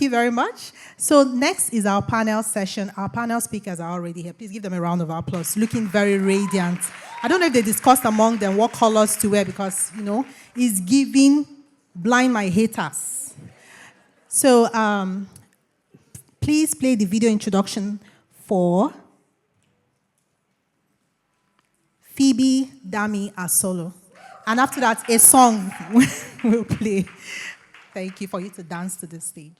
Thank you very much. So next is our panel session. Our panel speakers are already here. Please give them a round of applause. Looking very radiant. I don't know if they discussed among them what colors to wear because, it's giving blind my haters. So please play the video introduction for Phoebe Dami Asolo. And after that, a song will play. Thank you for you to dance to the stage.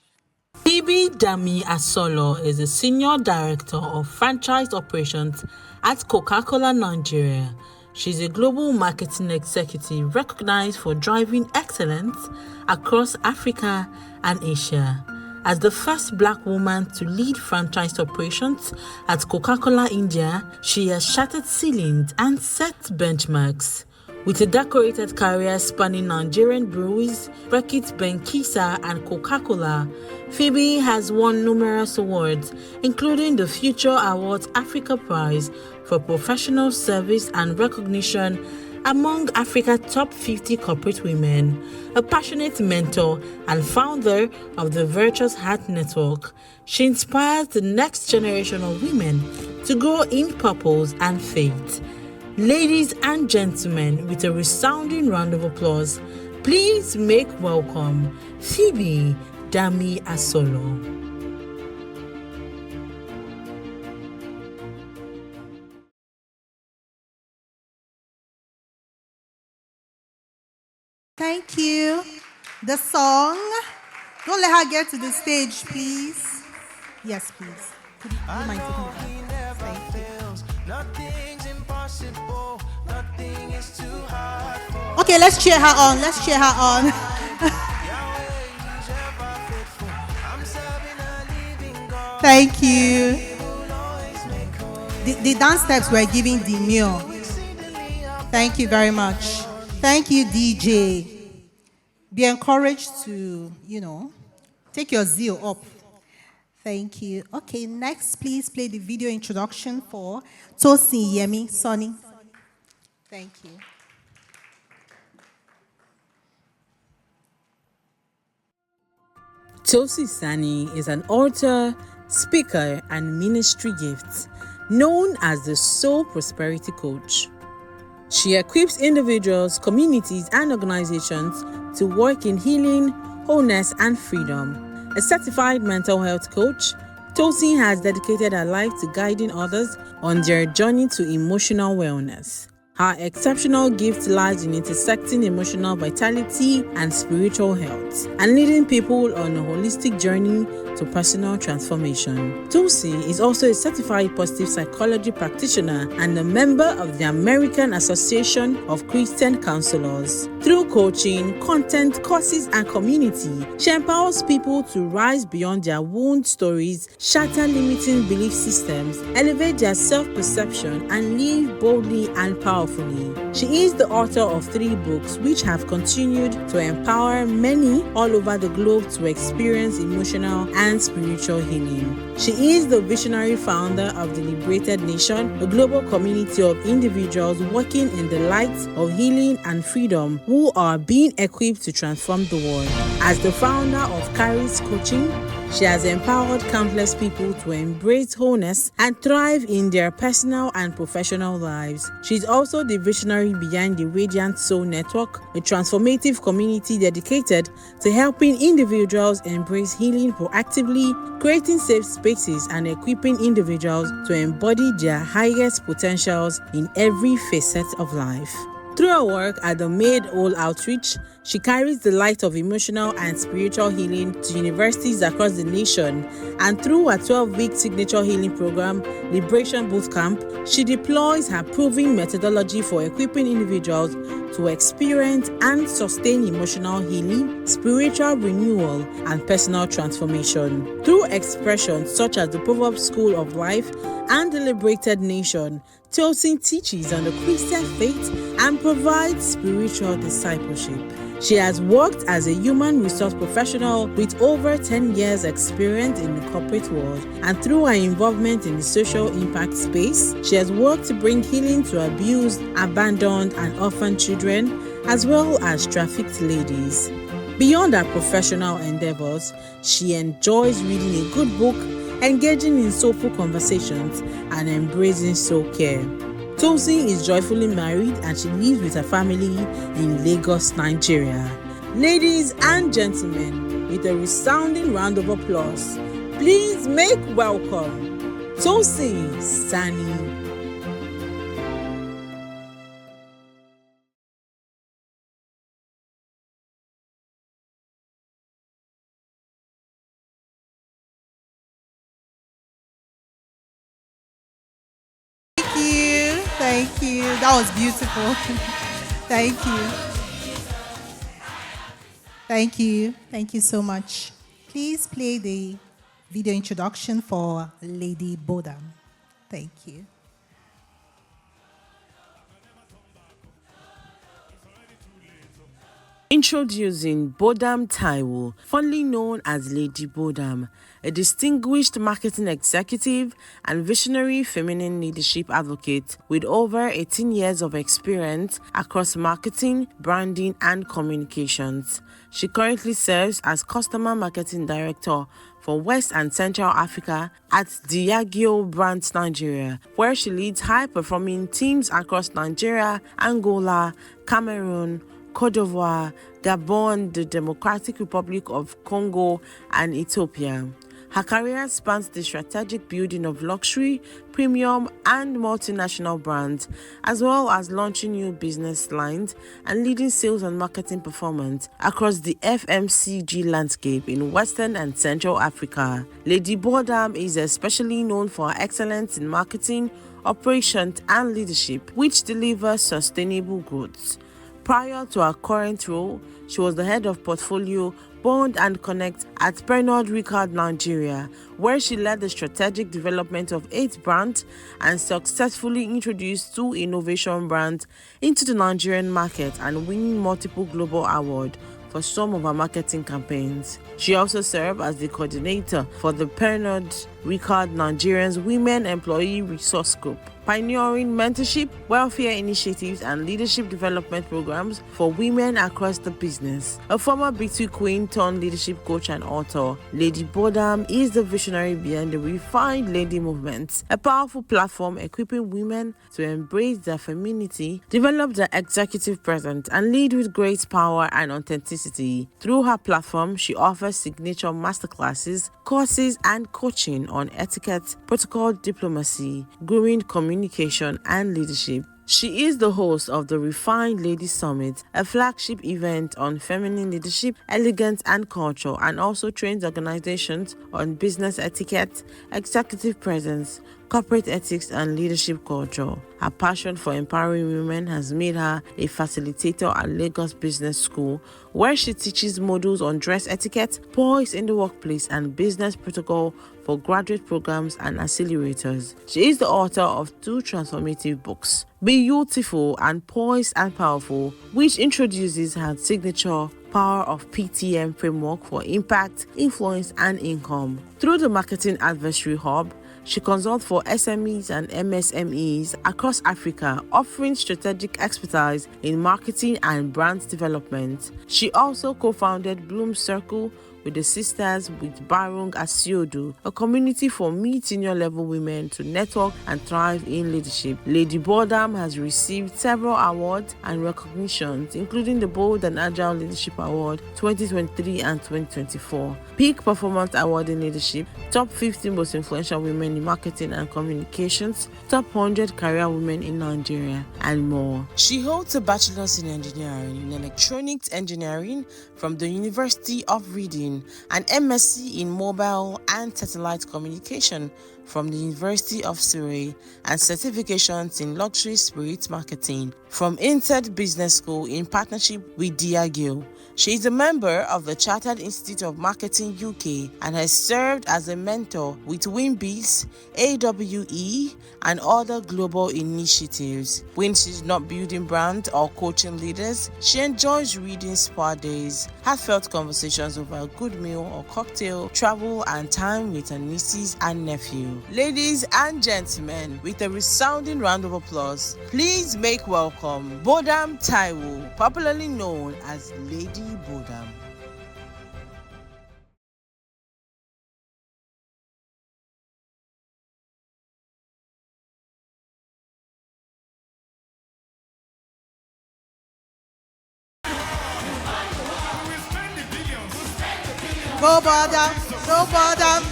Phoebe Dami Asolo is the Senior Director of Franchise Operations at Coca-Cola Nigeria. She's a global marketing executive recognized for driving excellence across Africa and Asia. As the first Black woman to lead franchise operations at Coca-Cola India, she has shattered ceilings and set benchmarks. With a decorated career spanning Nigerian breweries, Beckett Benkisa and Coca-Cola, Phoebe has won numerous awards, including the Future Awards Africa Prize for Professional Service and Recognition among Africa's top 50 corporate women, a passionate mentor and founder of the Virtuous Heart Network. She inspires the next generation of women to grow in purpose and faith. Ladies and gentlemen, with a resounding round of applause, please make welcome Phoebe Dami Asolo. Thank you. The song. Don't let her get to the stage, please. Yes, please. Could you mind taking the mic? Thank you. Okay, let's cheer her on. Let's cheer her on. Thank you. The dance steps were giving demure. Thank you very much. Thank you, DJ. Be encouraged to, take your zeal up. Thank you. Okay, next, please play the video introduction for Tosin Yemi Sonny. Thank you. Tosin Sani is an author, speaker, and ministry gift, known as the Soul Prosperity Coach. She equips individuals, communities, and organizations to work in healing, wholeness, and freedom. A certified mental health coach, Tosin has dedicated her life to guiding others on their journey to emotional wellness. Her exceptional gift lies in intersecting emotional vitality and spiritual health, and leading people on a holistic journey to personal transformation. Tosin is also a certified positive psychology practitioner and a member of the American Association of Christian Counselors. Through coaching, content, courses, and community, she empowers people to rise beyond their wound stories, shatter limiting belief systems, elevate their self-perception, and live boldly and powerfully. She is the author of 3 books which have continued to empower many all over the globe to experience emotional and spiritual healing. She is the visionary founder of the Liberated Nation, a global community of individuals working in the light of healing and freedom who are being equipped to transform the world. As the founder of Caris Coaching, she has empowered countless people to embrace wholeness and thrive in their personal and professional lives. She is also the visionary behind the Radiant Soul Network, a transformative community dedicated to helping individuals embrace healing proactively, creating safe spaces, and equipping individuals to embody their highest potentials in every facet of life. Through her work at the Made Whole Outreach, she carries the light of emotional and spiritual healing to universities across the nation, and through her 12-week signature healing program, Liberation Bootcamp, she deploys her proven methodology for equipping individuals to experience and sustain emotional healing, spiritual renewal, and personal transformation. Through expressions such as the Proverbs School of Life and the Liberated Nation, Tosin teaches on the Christian faith and provides spiritual discipleship. She has worked as a human resource professional with over 10 years experience in the corporate world, and through her involvement in the social impact space, she has worked to bring healing to abused, abandoned, and orphaned children, as well as trafficked ladies. Beyond her professional endeavors, she enjoys reading a good book, engaging in soulful conversations, and embracing soul-care. Tosin is joyfully married and she lives with her family in Lagos, Nigeria. Ladies and gentlemen, with a resounding round of applause, please make welcome Tosin Sani. Thank you. That was beautiful. Thank you. Thank you. Thank you so much. Please play the video introduction for Lady Bodam. Thank you. Introducing Bodam Taiwo, fondly known as Lady Bodam, a distinguished marketing executive and visionary feminine leadership advocate with over 18 years of experience across marketing, branding, and communications. She currently serves as Customer Marketing Director for West and Central Africa at Diageo Brands Nigeria, where she leads high-performing teams across Nigeria, Angola, Cameroon, Cote d'Ivoire, Gabon, the Democratic Republic of Congo, and Ethiopia. Her career spans the strategic building of luxury, premium, and multinational brands, as well as launching new business lines and leading sales and marketing performance across the FMCG landscape in Western and Central Africa. Lady Bodam is especially known for her excellence in marketing, operations, and leadership, which delivers sustainable growth. Prior to her current role, she was the head of portfolio, Bond and Connect at Pernod Ricard Nigeria, where she led the strategic development of 8 brands and successfully introduced 2 innovation brands into the Nigerian market and winning multiple global awards for some of her marketing campaigns. She also served as the coordinator for the Pernod Ricard Nigerian's Women Employee Resource Group, pioneering mentorship, welfare initiatives, and leadership development programs for women across the business. A former B2 queen turned leadership coach and author, Lady Bodam is the visionary behind the Refined Lady Movement, a powerful platform equipping women to embrace their femininity, develop their executive presence, and lead with great power and authenticity. Through her platform, she offers signature masterclasses, courses, and coaching on etiquette, protocol, diplomacy, grooming, communication, and leadership. She is the host of the Refined Lady Summit, a flagship event on feminine leadership, elegance, and culture, and also trains organizations on business etiquette, executive presence, corporate ethics, and leadership culture. Her passion for empowering women has made her a facilitator at Lagos Business School, where she teaches modules on dress etiquette, poise in the workplace, and business protocol for graduate programs and accelerators. She is the author of 2 transformative books, Beautiful and Poised and Powerful, which introduces her signature Power of PTM framework for impact, influence, and income. Through the Marketing Advisory Hub, she consults for SMEs and MSMEs across Africa, offering strategic expertise in marketing and brand development. She also co-founded Bloom Circle with the sisters with Barung Asiodu, a community for mid-senior level women to network and thrive in leadership. Lady Bodam has received several awards and recognitions, including the Bold and Agile Leadership Award 2023 and 2024, Peak Performance Award in Leadership, Top 50 Most Influential Women in Marketing and Communications, Top 100 Career Women in Nigeria, and more. She holds a Bachelor's in Engineering in Electronics Engineering from the University of Reading, an MSc in Mobile and Satellite Communication from the University of Surrey, and certifications in Luxury Spirit Marketing from Inted Business School in partnership with Diageo. She is a member of the Chartered Institute of Marketing UK and has served as a mentor with WinBiz, AWE, and other global initiatives. When she's not building brands or coaching leaders, she enjoys reading spa days, heartfelt conversations over a good meal or cocktail, travel, and time with her nieces and nephew. Ladies and gentlemen, with a resounding round of applause, please make welcome Bodam Taiwo, popularly known as Lady Bodam. Go bottom, go bottom.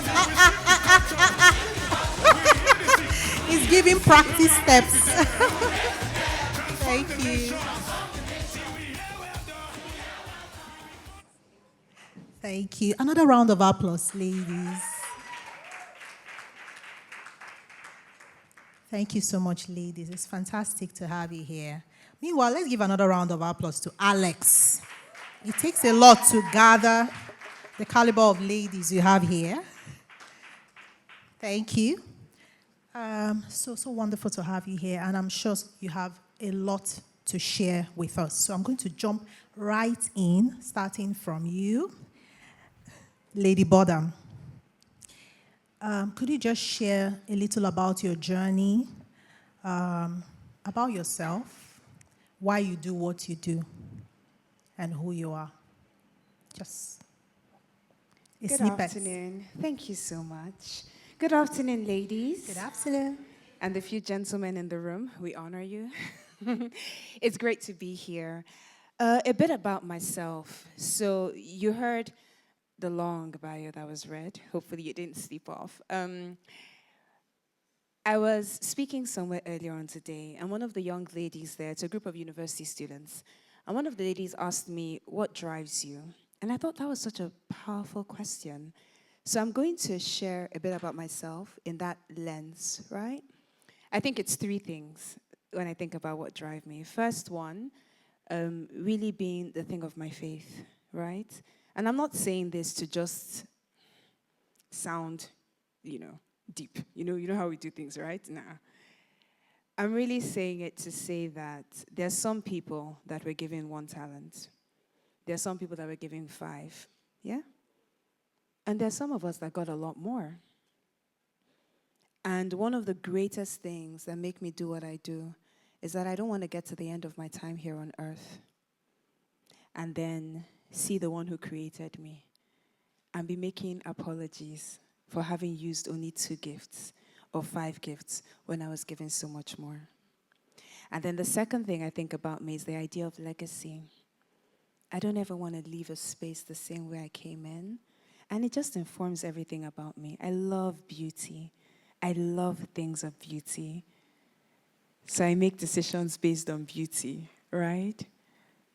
He's giving practice steps. Thank you. Thank you. Another round of applause, ladies. Thank you so much, ladies. It's fantastic to have you here. Meanwhile, let's give another round of applause to Alex. It takes a lot to gather the caliber of ladies you have here. Thank you. So wonderful to have you here, and I'm sure you have a lot to share with us. So I'm going to jump right in, starting from you, Lady Bodham. Could you just share a little about your journey, about yourself, why you do what you do, and who you are? Just a Good snippet. afternoon. Thank you so much. Good afternoon, ladies. Good afternoon. And the few gentlemen in the room, we honor you. It's great to be here. A bit about myself. So you heard the long bio that was read. Hopefully you didn't sleep off. I was speaking somewhere earlier on today, and one of the young ladies there, it's a group of university students, and one of the ladies asked me, what drives you? And I thought that was such a powerful question. So I'm going to share a bit about myself in that lens, right? I think it's three things when I think about what drive me. First one, really being the thing of my faith, right? And I'm not saying this to just sound, deep. You know how we do things, right? Nah. I'm really saying it to say that there's some people that were given 1 talent. There's some people that were given 5. Yeah? And there's some of us that got a lot more. And one of the greatest things that make me do what I do is that I don't want to get to the end of my time here on earth and then see the one who created me and be making apologies for having used only 2 gifts or 5 gifts when I was given so much more. And then the second thing I think about me is the idea of legacy. I don't ever want to leave a space the same way I came in. And it just informs everything about me. I love beauty. I love things of beauty. So I make decisions based on beauty, right?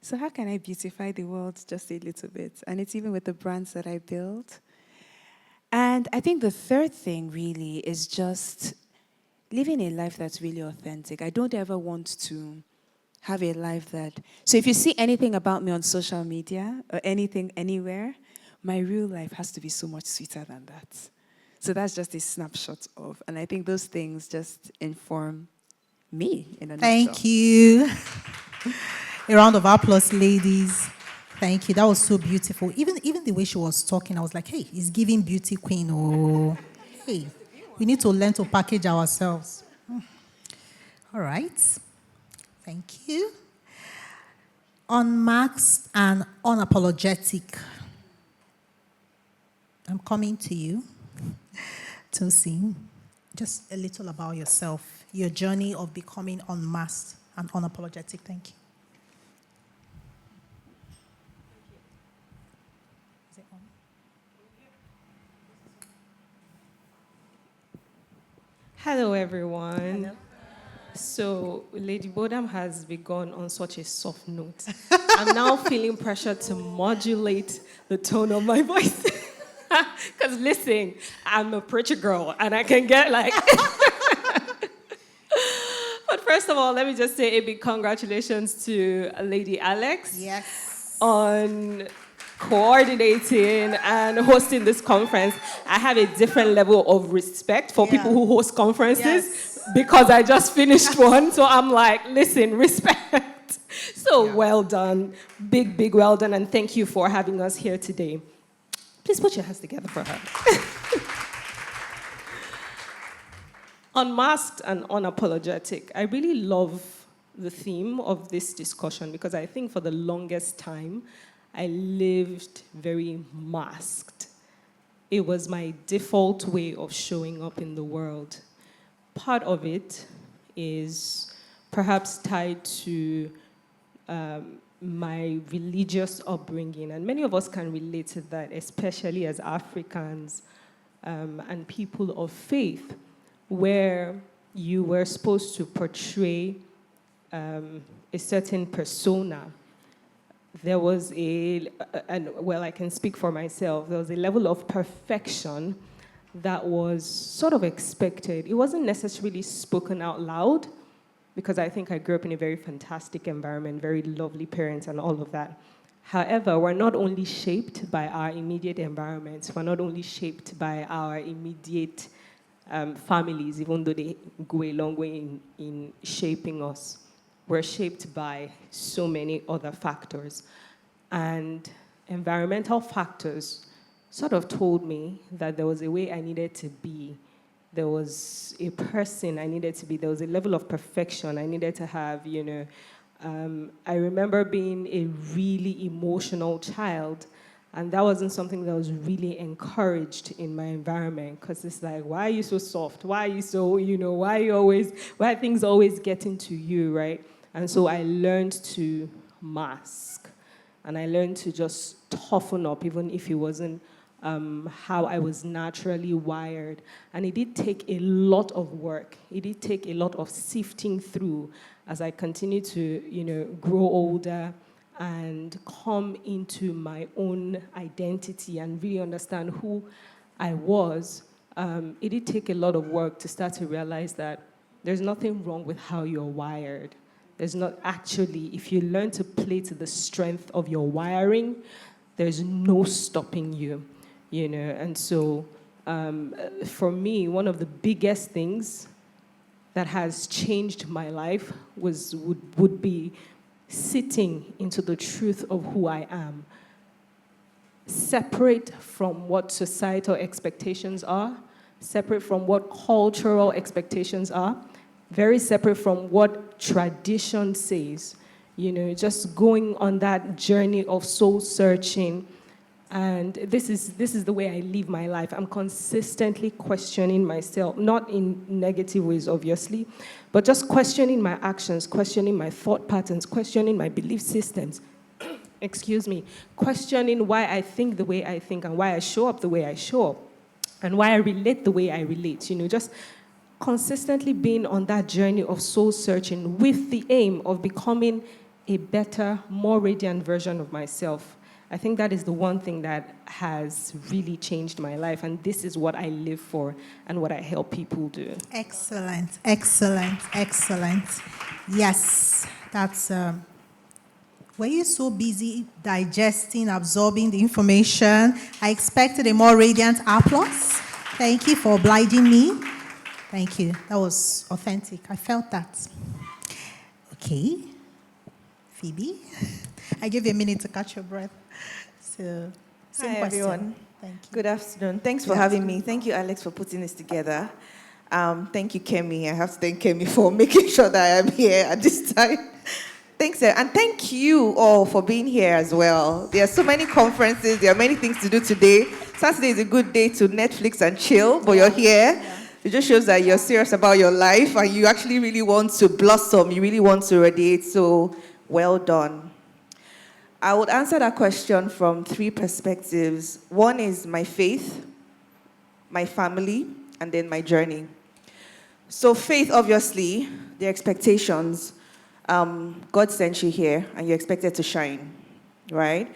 So how can I beautify the world just a little bit? And it's even with the brands that I build. And I think the third thing really is just living a life that's really authentic. I don't ever want to have a life that... So if you see anything about me on social media or anything anywhere, my real life has to be so much sweeter than that. So that's just a snapshot of, and I think those things just inform me in a nutshell. Thank you. A round of applause, ladies. Thank you. That was so beautiful. Even the way she was talking, I was like, hey, it's giving beauty queen. Oh, hey, we need to learn to package ourselves. All right. Thank you. Unmasked and unapologetic. I'm coming to you, Tosin. Just a little about yourself, your journey of becoming unmasked and unapologetic. Thank you. Is it on? Hello, everyone. Hello. So, Lady Bodham has begun on such a soft note. I'm now feeling pressure to modulate the tone of my voice. Because listen, I'm a preacher girl, and I can get like... But first of all, let me just say a big congratulations to Lady Alex. Yes. On coordinating and hosting this conference. I have a different level of respect for people who host conferences because I just finished one. So I'm like, listen, respect. So well done. Big, big well done. And thank you for having us here today. Please put your hands together for her. Unmasked and unapologetic. I really love the theme of this discussion because I think for the longest time, I lived very masked. It was my default way of showing up in the world. Part of it is perhaps tied to my religious upbringing. And many of us can relate to that, especially as Africans and people of faith, where you were supposed to portray a certain persona. There was I can speak for myself, there was a level of perfection that was sort of expected. It wasn't necessarily spoken out loud, because I think I grew up in a very fantastic environment, very lovely parents and all of that. However, we're not only shaped by our immediate environments, we're not only shaped by our immediate families, even though they go a long way in shaping us. We're shaped by so many other factors. And environmental factors sort of told me that there was a way I needed to be. There was a person I needed to be. There was a level of perfection I needed to have, you know. I remember being a really emotional child, and that wasn't something that was really encouraged in my environment, because it's like, why are you so soft? Why are you so, you know, why are things always getting to you, right? And so I learned to mask, and I learned to just toughen up, even if it wasn't how I was naturally wired. And it did take a lot of work. It did take a lot of sifting through as I continued to, you know, grow older and come into my own identity and really understand who I was. It did take a lot of work to start to realize that there's nothing wrong with how you're wired. There's not actually, if you learn to play to the strength of your wiring, there's no stopping you. You know, and so for me, one of the biggest things that has changed my life would be sitting into the truth of who I am, separate from what societal expectations are, separate from what cultural expectations are, very separate from what tradition says. You know, just going on that journey of soul searching. And this is the way I live my life. I'm consistently questioning myself, not in negative ways, obviously, but just questioning my actions, questioning my thought patterns, questioning my belief systems, excuse me, questioning why I think the way I think and why I show up the way I show up and why I relate the way I relate, you know, just consistently being on that journey of soul searching with the aim of becoming a better, more radiant version of myself. I think that is the one thing that has really changed my life, and this is what I live for and what I help people do. Excellent, excellent, excellent. Yes, that's... were you so busy digesting, absorbing the information? I expected a more radiant applause. Thank you for obliging me. Thank you. That was authentic. I felt that. Okay. Phoebe, I give you a minute to catch your breath. So, same Hi, question. everyone. Thank you. Good afternoon. Thanks for having me. Thank you, Alex, for putting this together. Thank you, Kemi. I have to thank Kemi for making sure that I am here at this time. Thanks, sir. And thank you all for being here as well. There are so many conferences. There are many things to do today. Saturday is a good day to Netflix and chill, but you're here. Yeah. It just shows that you're serious about your life and you actually really want to blossom. You really want to radiate. So, well done. I would answer that question from three perspectives. One is my faith, my family, and then my journey. So faith, obviously, the expectations. God sent you here, and you're expected to shine, right?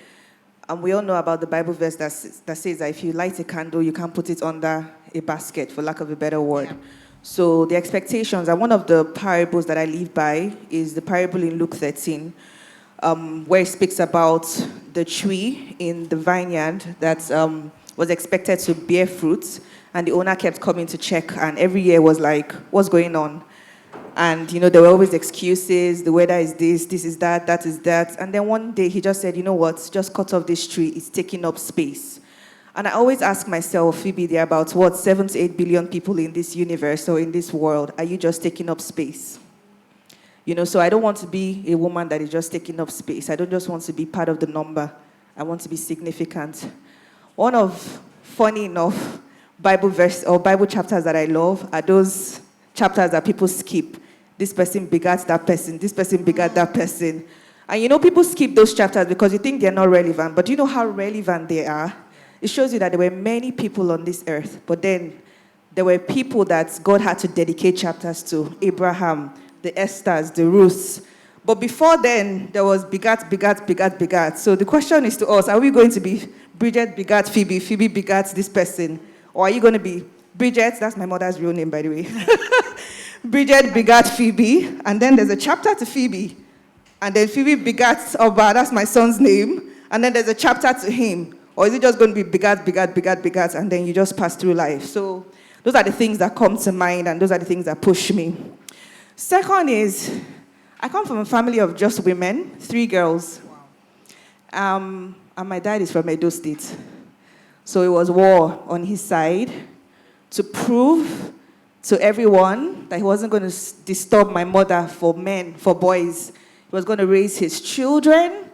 And we all know about the Bible verse that says that if you light a candle, you can't put it under a basket, for lack of a better word. Yeah. So the expectations, and one of the parables that I live by is the parable in Luke 13, where it speaks about the tree in the vineyard that was expected to bear fruit, and the owner kept coming to check, and every year was like, what's going on? And, you know, there were always excuses, the weather is this is that is that. And then one day he just said, you know what, just cut off this tree, it's taking up space. And I always ask myself, Phoebe, there are about, 7 to 8 billion people in this universe or in this world. Are you just taking up space? You know, so I don't want to be a woman that is just taking up space. I don't just want to be part of the number. I want to be significant. One of, funny enough, Bible verse or Bible chapters that I love are those chapters that people skip. This person begat that person. This person begat that person. And people skip those chapters because you think they're not relevant. But do you know how relevant they are? It shows you that there were many people on this earth, but then there were people that God had to dedicate chapters to. Abraham, the Esthers, the Ruths. But before then, there was begat, begat, begat, begat. So the question is to us, are we going to be Bridget begat Phoebe, Phoebe begat this person? Or are you going to be Bridget, that's my mother's real name, by the way. Bridget begat Phoebe, and then there's a chapter to Phoebe. And then Phoebe begat Oba, that's my son's name. And then there's a chapter to him. Or is it just going to be begat, begat, begat, begat, and then you just pass through life? So those are the things that come to mind, and those are the things that push me. Second is, I come from a family of just women, 3 girls. And my dad is from Edo State. So it was war on his side to prove to everyone that he wasn't going to disturb my mother for men, for boys. He was going to raise his children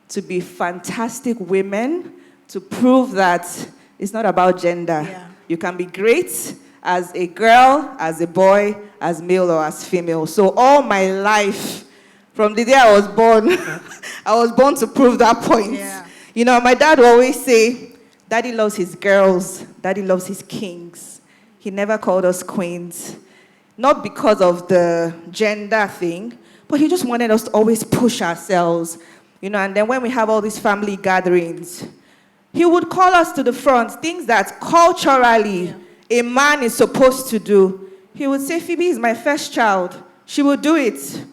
to be fantastic women, to prove that it's not about gender. Yeah. You can be great as a girl, as a boy, as male or as female. So all my life, from the day I was born, I was born to prove that point. Yeah. My dad would always say, Daddy loves his girls, Daddy loves his kings. He never called us queens. Not because of the gender thing, but he just wanted us to always push ourselves. And then when we have all these family gatherings, he would call us to the front, things that culturally a man is supposed to do. He would say, Phoebe is my first child. She will do it.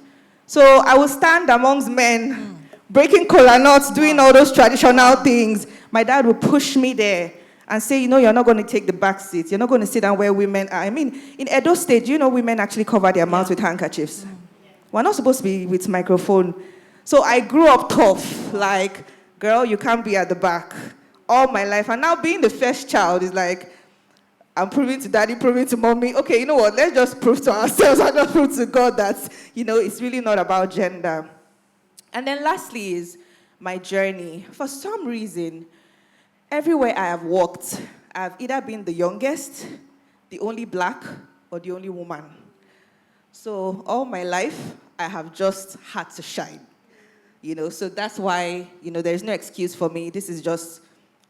So I will stand amongst men, breaking kola nuts, doing all those traditional things. My dad would push me there and say, you're not going to take the back seat. You're not going to sit down where women are. I mean, in Edo State, women actually cover their mouths with handkerchiefs. We're not supposed to be with microphone. So I grew up tough, like, girl, you can't be at the back all my life. And now being the first child is like, I'm proving to daddy, proving to mommy, okay, you know what, let's just prove to ourselves and just prove to God that, it's really not about gender. And then lastly is my journey. For some reason, everywhere I have walked, I've either been the youngest, the only black, or the only woman. So all my life, I have just had to shine. So that's why, there's no excuse for me. This is just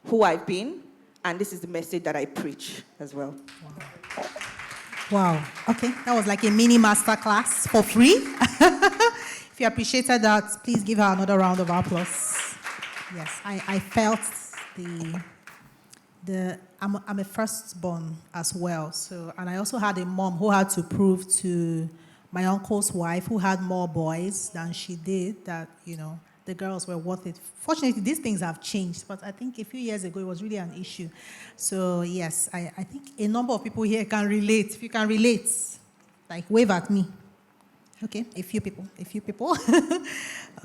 who I've been, and this is the message that I preach as well. Wow. Okay, that was like a mini masterclass for free. If you appreciated that, please give her another round of applause. Yes, I felt I'm a firstborn as well. So, and I also had a mom who had to prove to my uncle's wife, who had more boys than she did, that, the girls were worth it. Fortunately, these things have changed, but I think a few years ago it was really an issue. So, yes, I think a number of people here can relate. If you can relate, like, wave at me. Okay, a few people.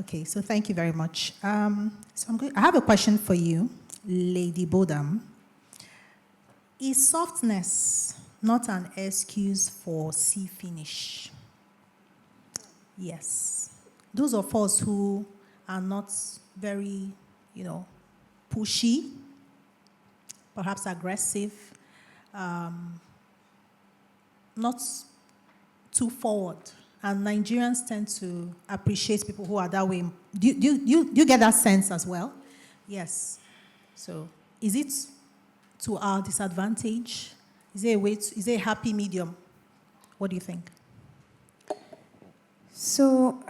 Okay, so thank you very much. I have a question for you, Lady Bodam. Is softness not an excuse for C finish? Yes. Those of us who are not very, pushy, perhaps aggressive, not too forward. And Nigerians tend to appreciate people who are that way. Do you get that sense as well? Yes. So is it to our disadvantage? Is there is there a happy medium? What do you think? So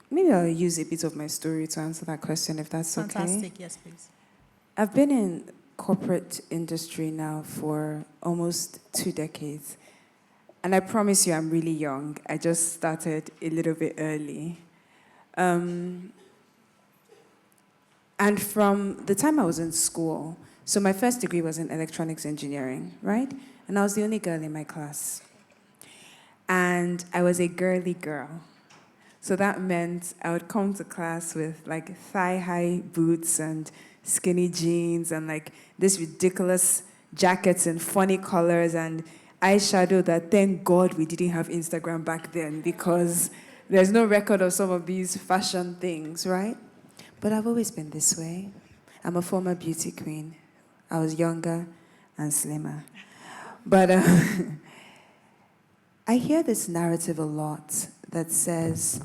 maybe I'll use a bit of my story to answer that question, if that's okay. Fantastic, yes, please. I've been in corporate industry now for almost 2 decades. And I promise you I'm really young. I just started a little bit early. And from the time I was in school, so my first degree was in electronics engineering, right? And I was the only girl in my class. And I was a girly girl. So that meant I would come to class with like thigh-high boots and skinny jeans and like this ridiculous jackets in funny colors and eyeshadow that thank God we didn't have Instagram back then because there's no record of some of these fashion things, right? But I've always been this way. I'm a former beauty queen. I was younger and slimmer. But I hear this narrative a lot that says,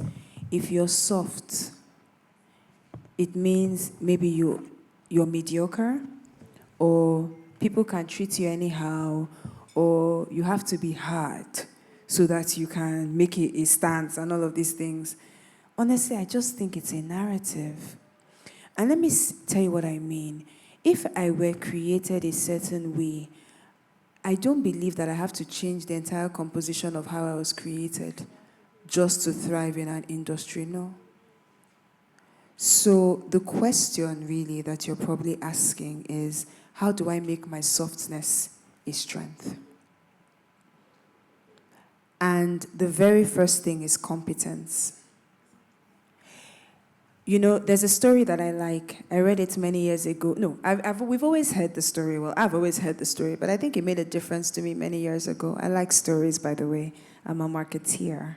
if you're soft, it means maybe you're mediocre, or people can treat you anyhow, or you have to be hard so that you can make a stance and all of these things. Honestly, I just think it's a narrative. And let me tell you what I mean. If I were created a certain way, I don't believe that I have to change the entire composition of how I was created just to thrive in an industry, no. So the question really that you're probably asking is, how do I make my softness a strength? And the very first thing is competence. You know, there's a story that I like. I read it many years ago. No, we've always heard the story. Well, I've always heard the story, but I think it made a difference to me many years ago. I like stories, by the way. I'm a marketeer.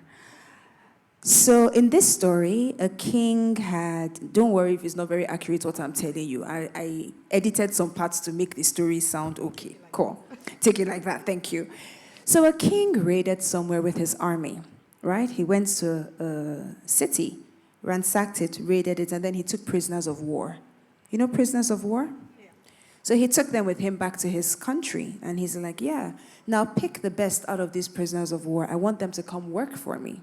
So in this story, a king had, don't worry if it's not very accurate what I'm telling you. I edited some parts to make the story sound okay. Cool. Take it like that. Thank you. So a king raided somewhere with his army, right? He went to a city, ransacked it, raided it, and then he took prisoners of war. You know prisoners of war? Yeah. So he took them with him back to his country, and he's like, yeah, now pick the best out of these prisoners of war. I want them to come work for me.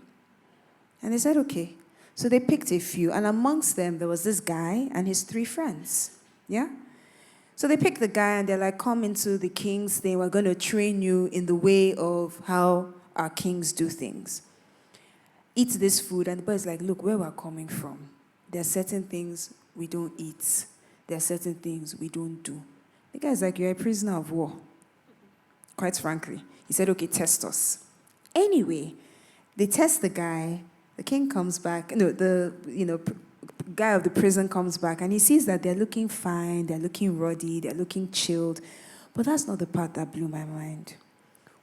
And they said, okay. So they picked a few, and amongst them, there was this guy and his 3 friends, yeah? So they picked the guy, and they're like, come into the king's thing. We're going to train you in the way of how our kings do things. Eat this food. And the boy's like, look, where we're coming from, there are certain things we don't eat. There are certain things we don't do. The guy's like, you're a prisoner of war. Quite frankly. He said, okay, test us. Anyway, they test the guy. The king comes back. No, the guy of the prison comes back, and he sees that they're looking fine, they're looking ruddy, they're looking chilled. But that's not the part that blew my mind.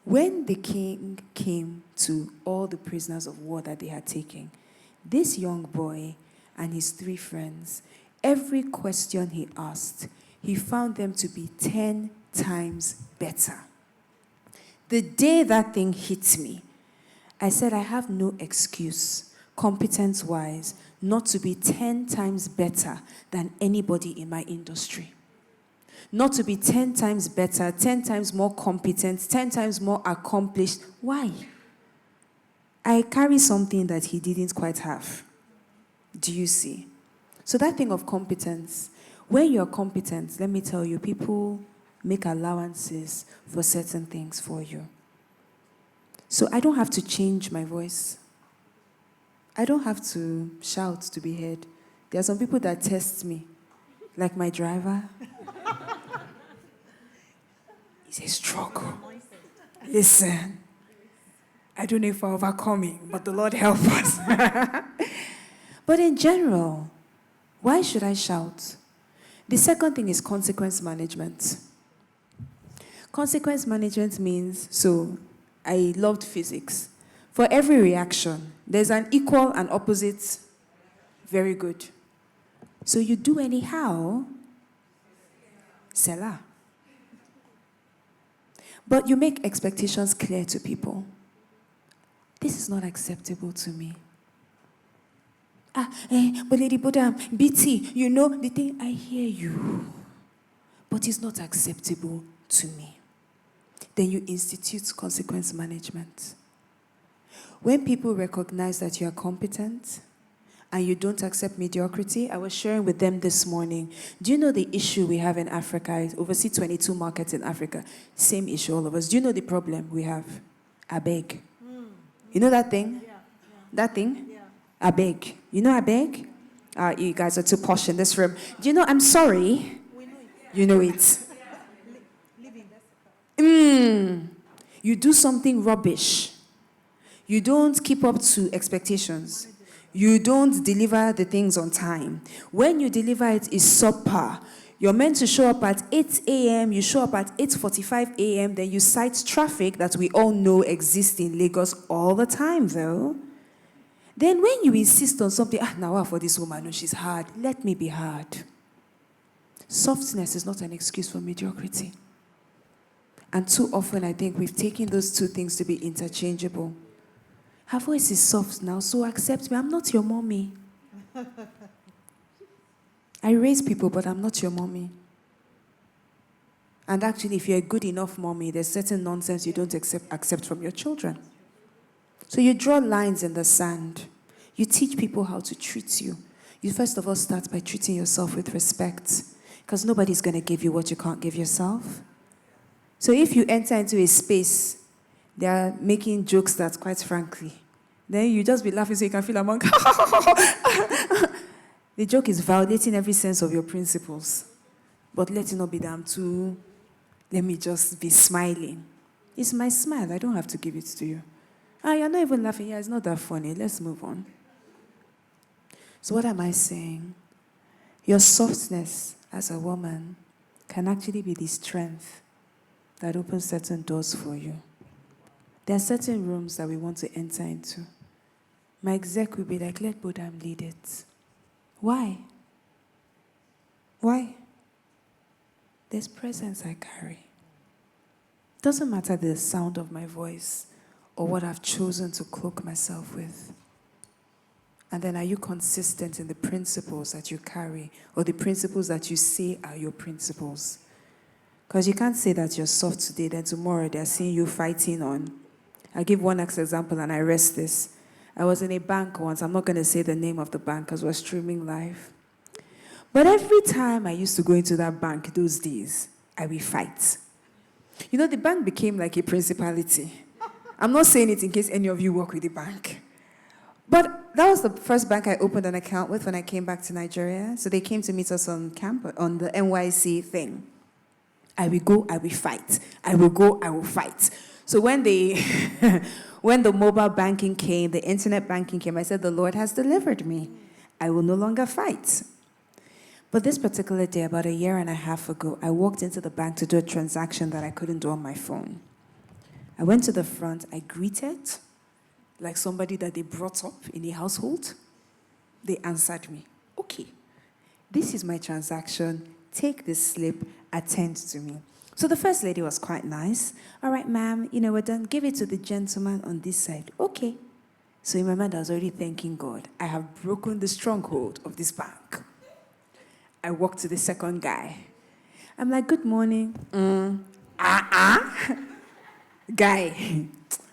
When the king came to all the prisoners of war that they had taken, this young boy and his 3 friends, every question he asked, he found them to be 10 times better. The day that thing hit me, I said, I have no excuse, competence-wise, not to be 10 times better than anybody in my industry. Not to be 10 times better, 10 times more competent, 10 times more accomplished. Why? I carry something that he didn't quite have. Do you see? So that thing of competence, when you're competent, let me tell you, people make allowances for certain things for you. So I don't have to change my voice. I don't have to shout to be heard. There are some people that test me, like my driver. It's a struggle. Listen, I don't know if we're overcoming, but the Lord help us. But in general, why should I shout? The second thing is consequence management. Consequence management means, so I loved physics. For every reaction, there's an equal and opposite. Very good. So you do anyhow, Selah. But you make expectations clear to people. This is not acceptable to me. But Lady Bodam, BT, you know the thing, I hear you. But it's not acceptable to me. Then you institute consequence management. When people recognize that you are competent and you don't accept mediocrity, I was sharing with them this morning. Do you know the issue we have in Africa? I oversee 22 markets in Africa. Same issue, all of us. Do you know the problem we have? Abeg. You know that thing? Yeah. That thing? Yeah. Abeg. You know Abeg? You guys are too posh in this room. Do you know, I'm sorry. We know it. You know it. You do something rubbish. You don't keep up to expectations. You don't deliver the things on time. When you deliver it, it's subpar. You're meant to show up at 8 a.m., you show up at 8:45 a.m., then you cite traffic that we all know exists in Lagos all the time, though. Then when you insist on something, now for this woman, no, she's hard. Let me be hard. Softness is not an excuse for mediocrity. And too often, I think we've taken those two things to be interchangeable. Her voice is soft now, so accept me. I'm not your mommy. I raise people, but I'm not your mommy. And actually, if you're a good enough mommy, there's certain nonsense you don't accept from your children. So you draw lines in the sand. You teach people how to treat you. You first of all start by treating yourself with respect, because nobody's going to give you what you can't give yourself. So if you enter into a space, they are making jokes that, quite frankly, then you just be laughing so you can feel among. The joke is violating every sense of your principles. But let it not be damn too, let me just be smiling. It's my smile. I don't have to give it to you. You're not even laughing. Yeah, it's not that funny. Let's move on. So what am I saying? Your softness as a woman can actually be the strength that opens certain doors for you. There are certain rooms that we want to enter into. My exec will be like, let Bodam lead it. Why? Why? There's presence I carry. Doesn't matter the sound of my voice or what I've chosen to cloak myself with. And then are you consistent in the principles that you carry or the principles that you say are your principles? Because you can't say that you're soft today, then tomorrow they're seeing you fighting on. I'll give one example and I rest this. I was in a bank once. I'm not going to say the name of the bank because we're streaming live. But every time I used to go into that bank those days, I will fight. You know, the bank became like a principality. I'm not saying it in case any of you work with the bank. But that was the first bank I opened an account with when I came back to Nigeria. So they came to meet us on campus, on the NYC thing. I will go, I will fight. I will go, I will fight. So when when the mobile banking came, the internet banking came, I said, the Lord has delivered me. I will no longer fight. But this particular day, about 1.5 years ago, I walked into the bank to do a transaction that I couldn't do on my phone. I went to the front, I greeted, like somebody that they brought up in the household. They answered me, okay, this is my transaction, take this slip, attend to me. So the first lady was quite nice. All right, ma'am, we're done. Give it to the gentleman on this side. Okay. So in my mind, I was already thanking God. I have broken the stronghold of this bank. I walked to the second guy. I'm like, good morning. Guy.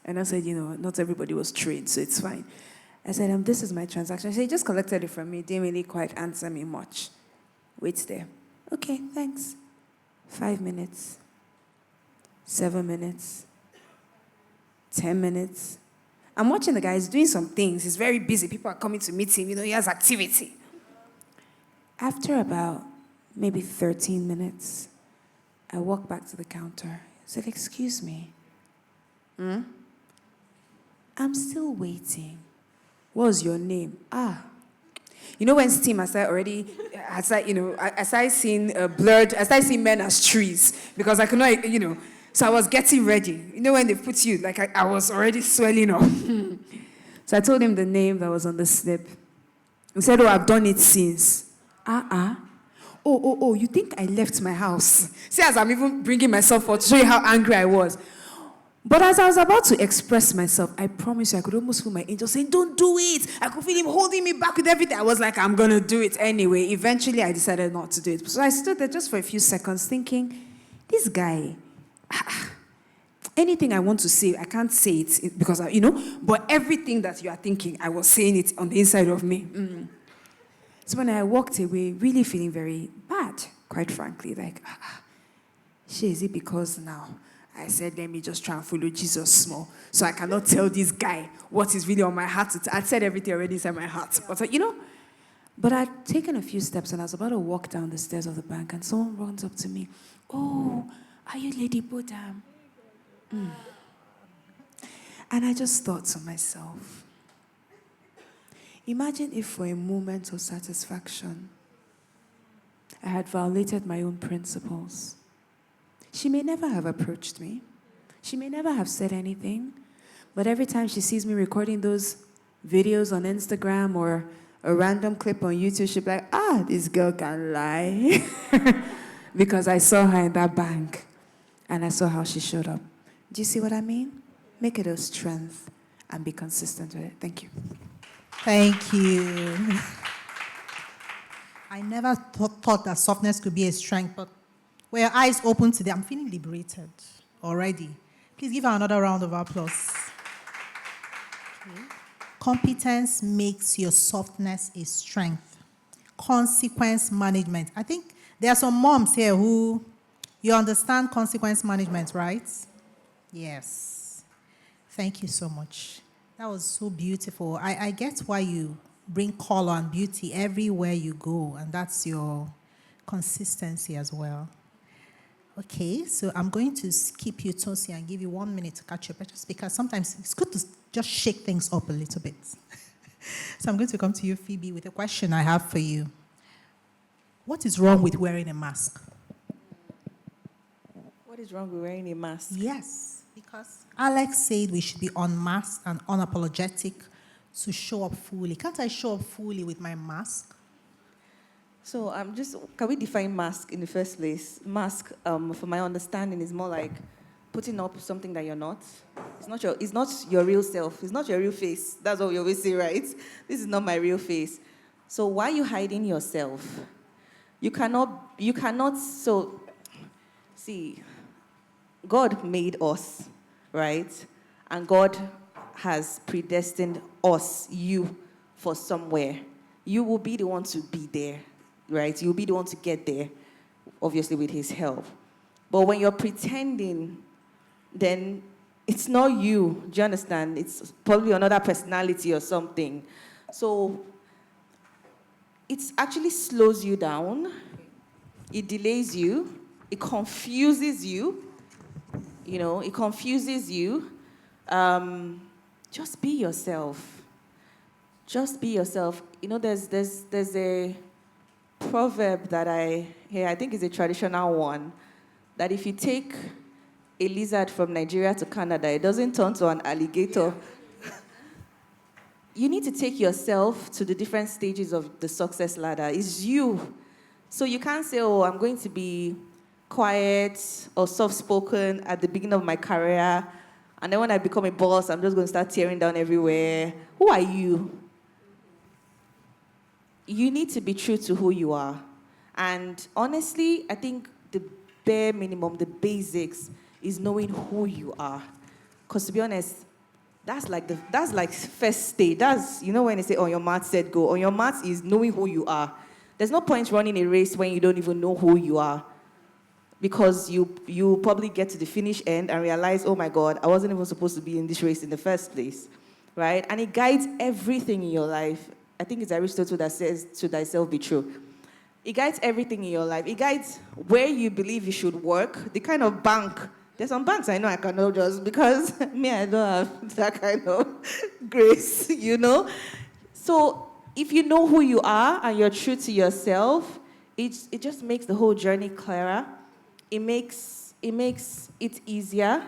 And I said, not everybody was trained, so it's fine. I said, this is my transaction. I said, he just collected it from me. Didn't really quite answer me much. Wait there. Okay, thanks. 5 minutes. 7 minutes. 10 minutes. I'm watching the guy. He's doing some things. He's very busy. People are coming to meet him. He has activity. After about maybe 13 minutes, I walked back to the counter. I said, excuse me. I'm still waiting. What's your name? When steam I started seeing blurred, I started seeing men as trees because I could not, so I was getting ready. When they put you, like I was already swelling up. So I told him the name that was on the slip. He said, I've done it since. Oh, you think I left my house? See, as I'm even bringing myself forth to show you how angry I was. But as I was about to express myself, I promise you, I could almost feel my angel saying, don't do it. I could feel him holding me back with everything. I was like, I'm going to do it anyway. Eventually, I decided not to do it. So I stood there just for a few seconds thinking, this guy, anything I want to say, I can't say it because, but everything that you are thinking, I was saying it on the inside of me. So when I walked away, really feeling very bad, quite frankly, like, is it because now I said, let me just try and follow Jesus small. So I cannot tell this guy what is really on my heart. I'd said everything already inside my heart. But, but I'd taken a few steps and I was about to walk down the stairs of the bank and someone runs up to me. Oh, are you Lady Bodam? And I just thought to myself, imagine if for a moment of satisfaction, I had violated my own principles. She may never have approached me. She may never have said anything. But every time she sees me recording those videos on Instagram or a random clip on YouTube, she'll be like, this girl can lie. Because I saw her in that bank and I saw how she showed up. Do you see what I mean? Make it a strength and be consistent with it. Thank you. Thank you. I never thought that softness could be a strength, but were your eyes open today? I'm feeling liberated already. Please give her another round of applause. Okay. Competence makes your softness a strength. Consequence management. I think there are some moms here who, you understand consequence management, right? Yes. Thank you so much. That was so beautiful. I get why you bring color and beauty everywhere you go, and that's your consistency as well. Okay, so I'm going to skip you, Tosi, and give you 1 minute to catch your breath, just because sometimes it's good to just shake things up a little bit. So I'm going to come to you, Phoebe, with a question I have for you. What is wrong with wearing a mask? What is wrong with wearing a mask? Yes, because Alex said we should be unmasked and unapologetic to show up fully. Can't I show up fully with my mask? So can we define mask in the first place? Mask, for my understanding, is more like putting up something that you're not. It's not your real self. It's not your real face. That's what we always say, right? This is not my real face. So why are you hiding yourself? You cannot, so, see, God made us, right? And God has predestined us, you, for somewhere. You will be the one to be there, right? You'll be the one to get there, obviously with his help. But when you're pretending, then it's not you. Do you understand? It's probably another personality or something. So it actually slows you down. It delays you. It confuses you. It confuses you. Just be yourself. Just be yourself. There's a proverb that I hear, I think it's a traditional one, that if you take a lizard from Nigeria to Canada, it doesn't turn to an alligator. You need to take yourself to the different stages of the success ladder. It's you. So you can't say, oh, I'm going to be quiet or soft-spoken at the beginning of my career, and then when I become a boss, I'm just going to start tearing down everywhere. Who are you? You need to be true to who you are. And honestly, I think the bare minimum, the basics, is knowing who you are. Because to be honest, that's like first stage. That's, when they say on your mat, set, go. On your mat is knowing who you are. There's no point running a race when you don't even know who you are. Because you probably get to the finish end and realize, oh my God, I wasn't even supposed to be in this race in the first place, right? And it guides everything in your life. I think it's Aristotle that says, to thyself be true. It guides everything in your life. It guides where you believe you should work, the kind of bank. There's some banks I know I cannot just, because me, I don't have that kind of grace, So if you know who you are and you're true to yourself, it just makes the whole journey clearer. It makes it easier.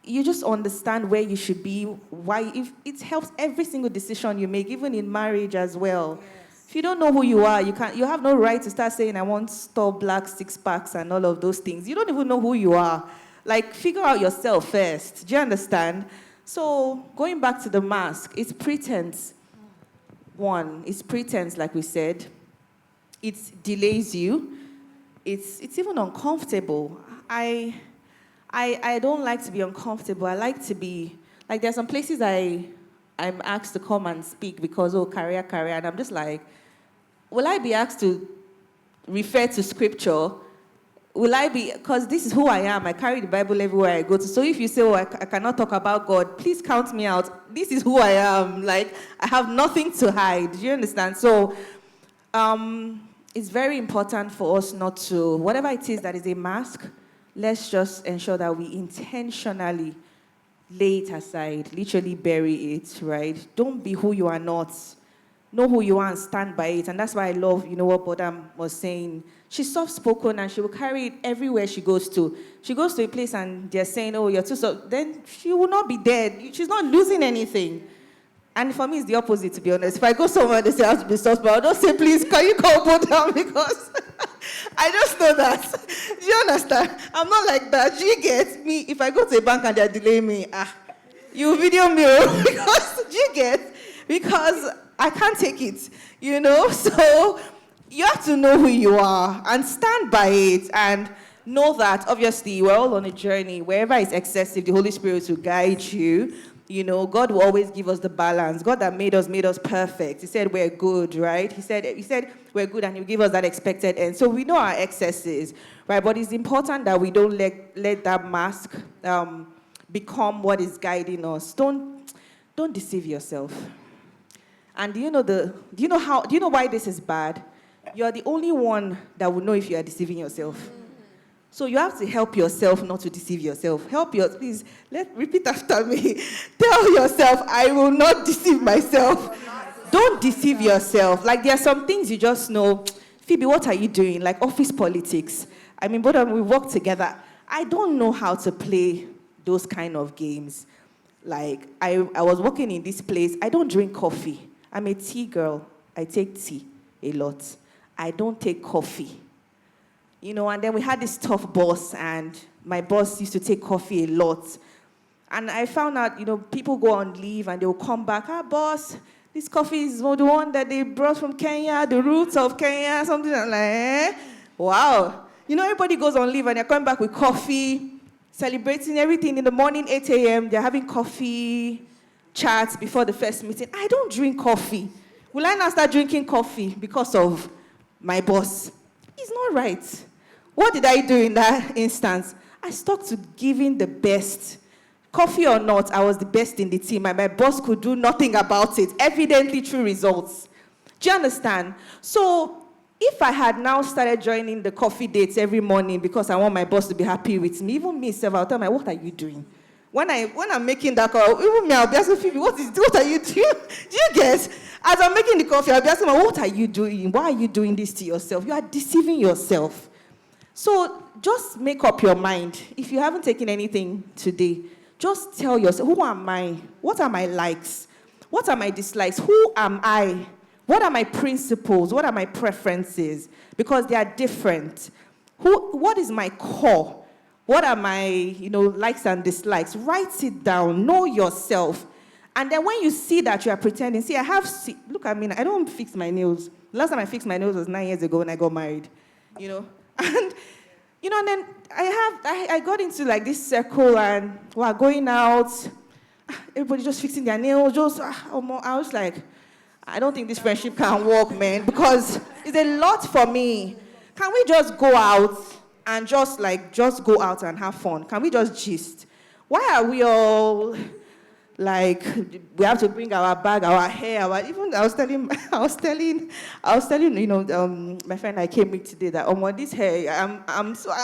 You just understand where you should be, why. If it helps every single decision you make, even in marriage as well. Yes. If you don't know who you are, you have no right to start saying, I want tall black six-packs and all of those things. You don't even know who you are. Like, figure out yourself first. Do you understand? So, going back to the mask, it's pretense. One, it's pretense, like we said. It delays you. It's even uncomfortable. I don't like to be uncomfortable. I like to be, like, there's some places I'm asked to come and speak because, career, and I'm just like, will I be asked to refer to scripture? Will I be, because this is who I am. I carry the Bible everywhere I go to. So if you say, I cannot talk about God, please count me out. This is who I am. Like, I have nothing to hide. Do you understand? So, it's very important for us not to, whatever it is that is a mask, let's just ensure that we intentionally lay it aside, literally bury it, right? Don't be who you are not. Know who you are and stand by it. And that's why I love, what Bodam was saying. She's soft-spoken and she will carry it everywhere she goes to. She goes to a place and they're saying, oh, you're too soft. Then she will not be dead. She's not losing anything. And for me, it's the opposite, to be honest. If I go somewhere, they say I have to be soft, but I'll just say, please, can you call Bodam? Because I just know that. Do you understand? I'm not like that. Do you get me? If I go to a bank and they're delaying me, you video me, because, do you get? Because I can't take it, So you have to know who you are and stand by it and know that obviously we're all on a journey. Wherever it's excessive, the Holy Spirit will guide you. You know, God will always give us the balance. God that made us perfect. He said we're good, right? He said we're good and he'll give us that expected end. So we know our excesses, right? But it's important that we don't let that mask become what is guiding us. Don't deceive yourself. And do you know why this is bad? You're the only one that will know if you are deceiving yourself. So you have to help yourself not to deceive yourself. Please, repeat after me. Tell yourself, I will not deceive myself. Don't deceive yourself. Like, there are some things you just know. Phoebe, what are you doing? Like office politics. I mean, both of them, we work together. I don't know how to play those kind of games. Like, I was working in this place. I don't drink coffee. I'm a tea girl. I take tea a lot. I don't take coffee. You know, and then we had this tough boss, and my boss used to take coffee a lot. And I found out, you know, people go on leave, and they'll come back. Boss, this coffee is the one that they brought from Kenya, the roots of Kenya, something. I'm like, wow. You know, everybody goes on leave, and they're coming back with coffee, celebrating everything in the morning, 8 a.m. They're having coffee chats before the first meeting. I don't drink coffee. Will I now start drinking coffee because of my boss? It's not right. What did I do in that instance? I stuck to giving the best. Coffee or not, I was the best in the team, and my boss could do nothing about it, evidently through results. Do you understand? So if I had now started joining the coffee dates every morning because I want my boss to be happy with me, even me, I'll tell my, what are you doing? When I'm making that call, even me, I'll be asking Phoebe, what are you doing? Do you guess? As I'm making the coffee, I'll be asking her, what are you doing? Why are you doing this to yourself? You are deceiving yourself. So just make up your mind. If you haven't taken anything today, just tell yourself, who am I? What are my likes? What are my dislikes? Who am I? What are my principles? What are my preferences? Because they are different. What is my core? What are my, likes and dislikes? Write it down. Know yourself. And then when you see that you are pretending, look at me, I don't fix my nails. The last time I fixed my nails was 9 years ago when I got married, And, and then I got into like this circle and we're going out, everybody just fixing their nails, I was like, I don't think this friendship can work, man, because it's a lot for me. Can we just go out and just go out and have fun? Can we just gist? Why are we all like, we have to bring our bag, our hair, I was telling, my friend I came with today that, this hair,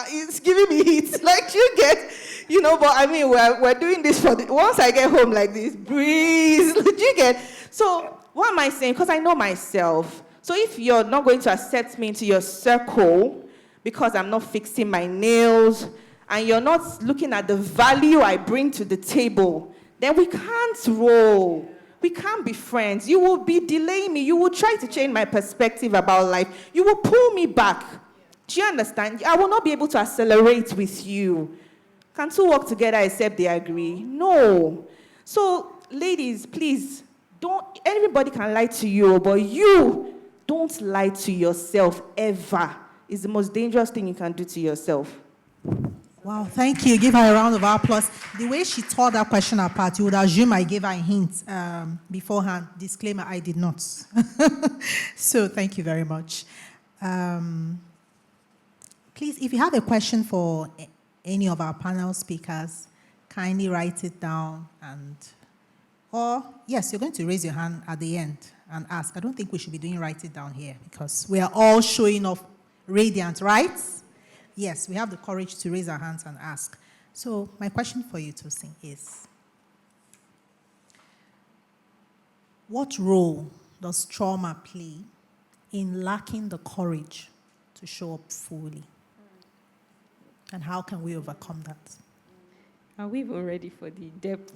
it's giving me heat. Like, you get, but I mean, we're doing this once I get home like this, breeze, you get? So, what am I saying? Because I know myself. So if you're not going to accept me into your circle because I'm not fixing my nails, and you're not looking at the value I bring to the table, then we can't roll. We can't be friends. You will be delaying me. You will try to change my perspective about life. You will pull me back. Do you understand? I will not be able to accelerate with you. Can two work together except they agree? No. So, ladies, please, everybody can lie to you, but you don't lie to yourself ever. It's the most dangerous thing you can do to yourself. Wow, thank you. Give her a round of applause. The way she tore that question apart, you would assume I gave her a hint beforehand. Disclaimer, I did not. So thank you very much. Please, if you have a question for any of our panel speakers, kindly write it down yes, you're going to raise your hand at the end and ask. I don't think we should be doing write it down here because we are all showing off radiant, right? Yes, we have the courage to raise our hands and ask. So my question for you, Tosin, is what role does trauma play in lacking the courage to show up fully? And how can we overcome that? Are we even ready for the depth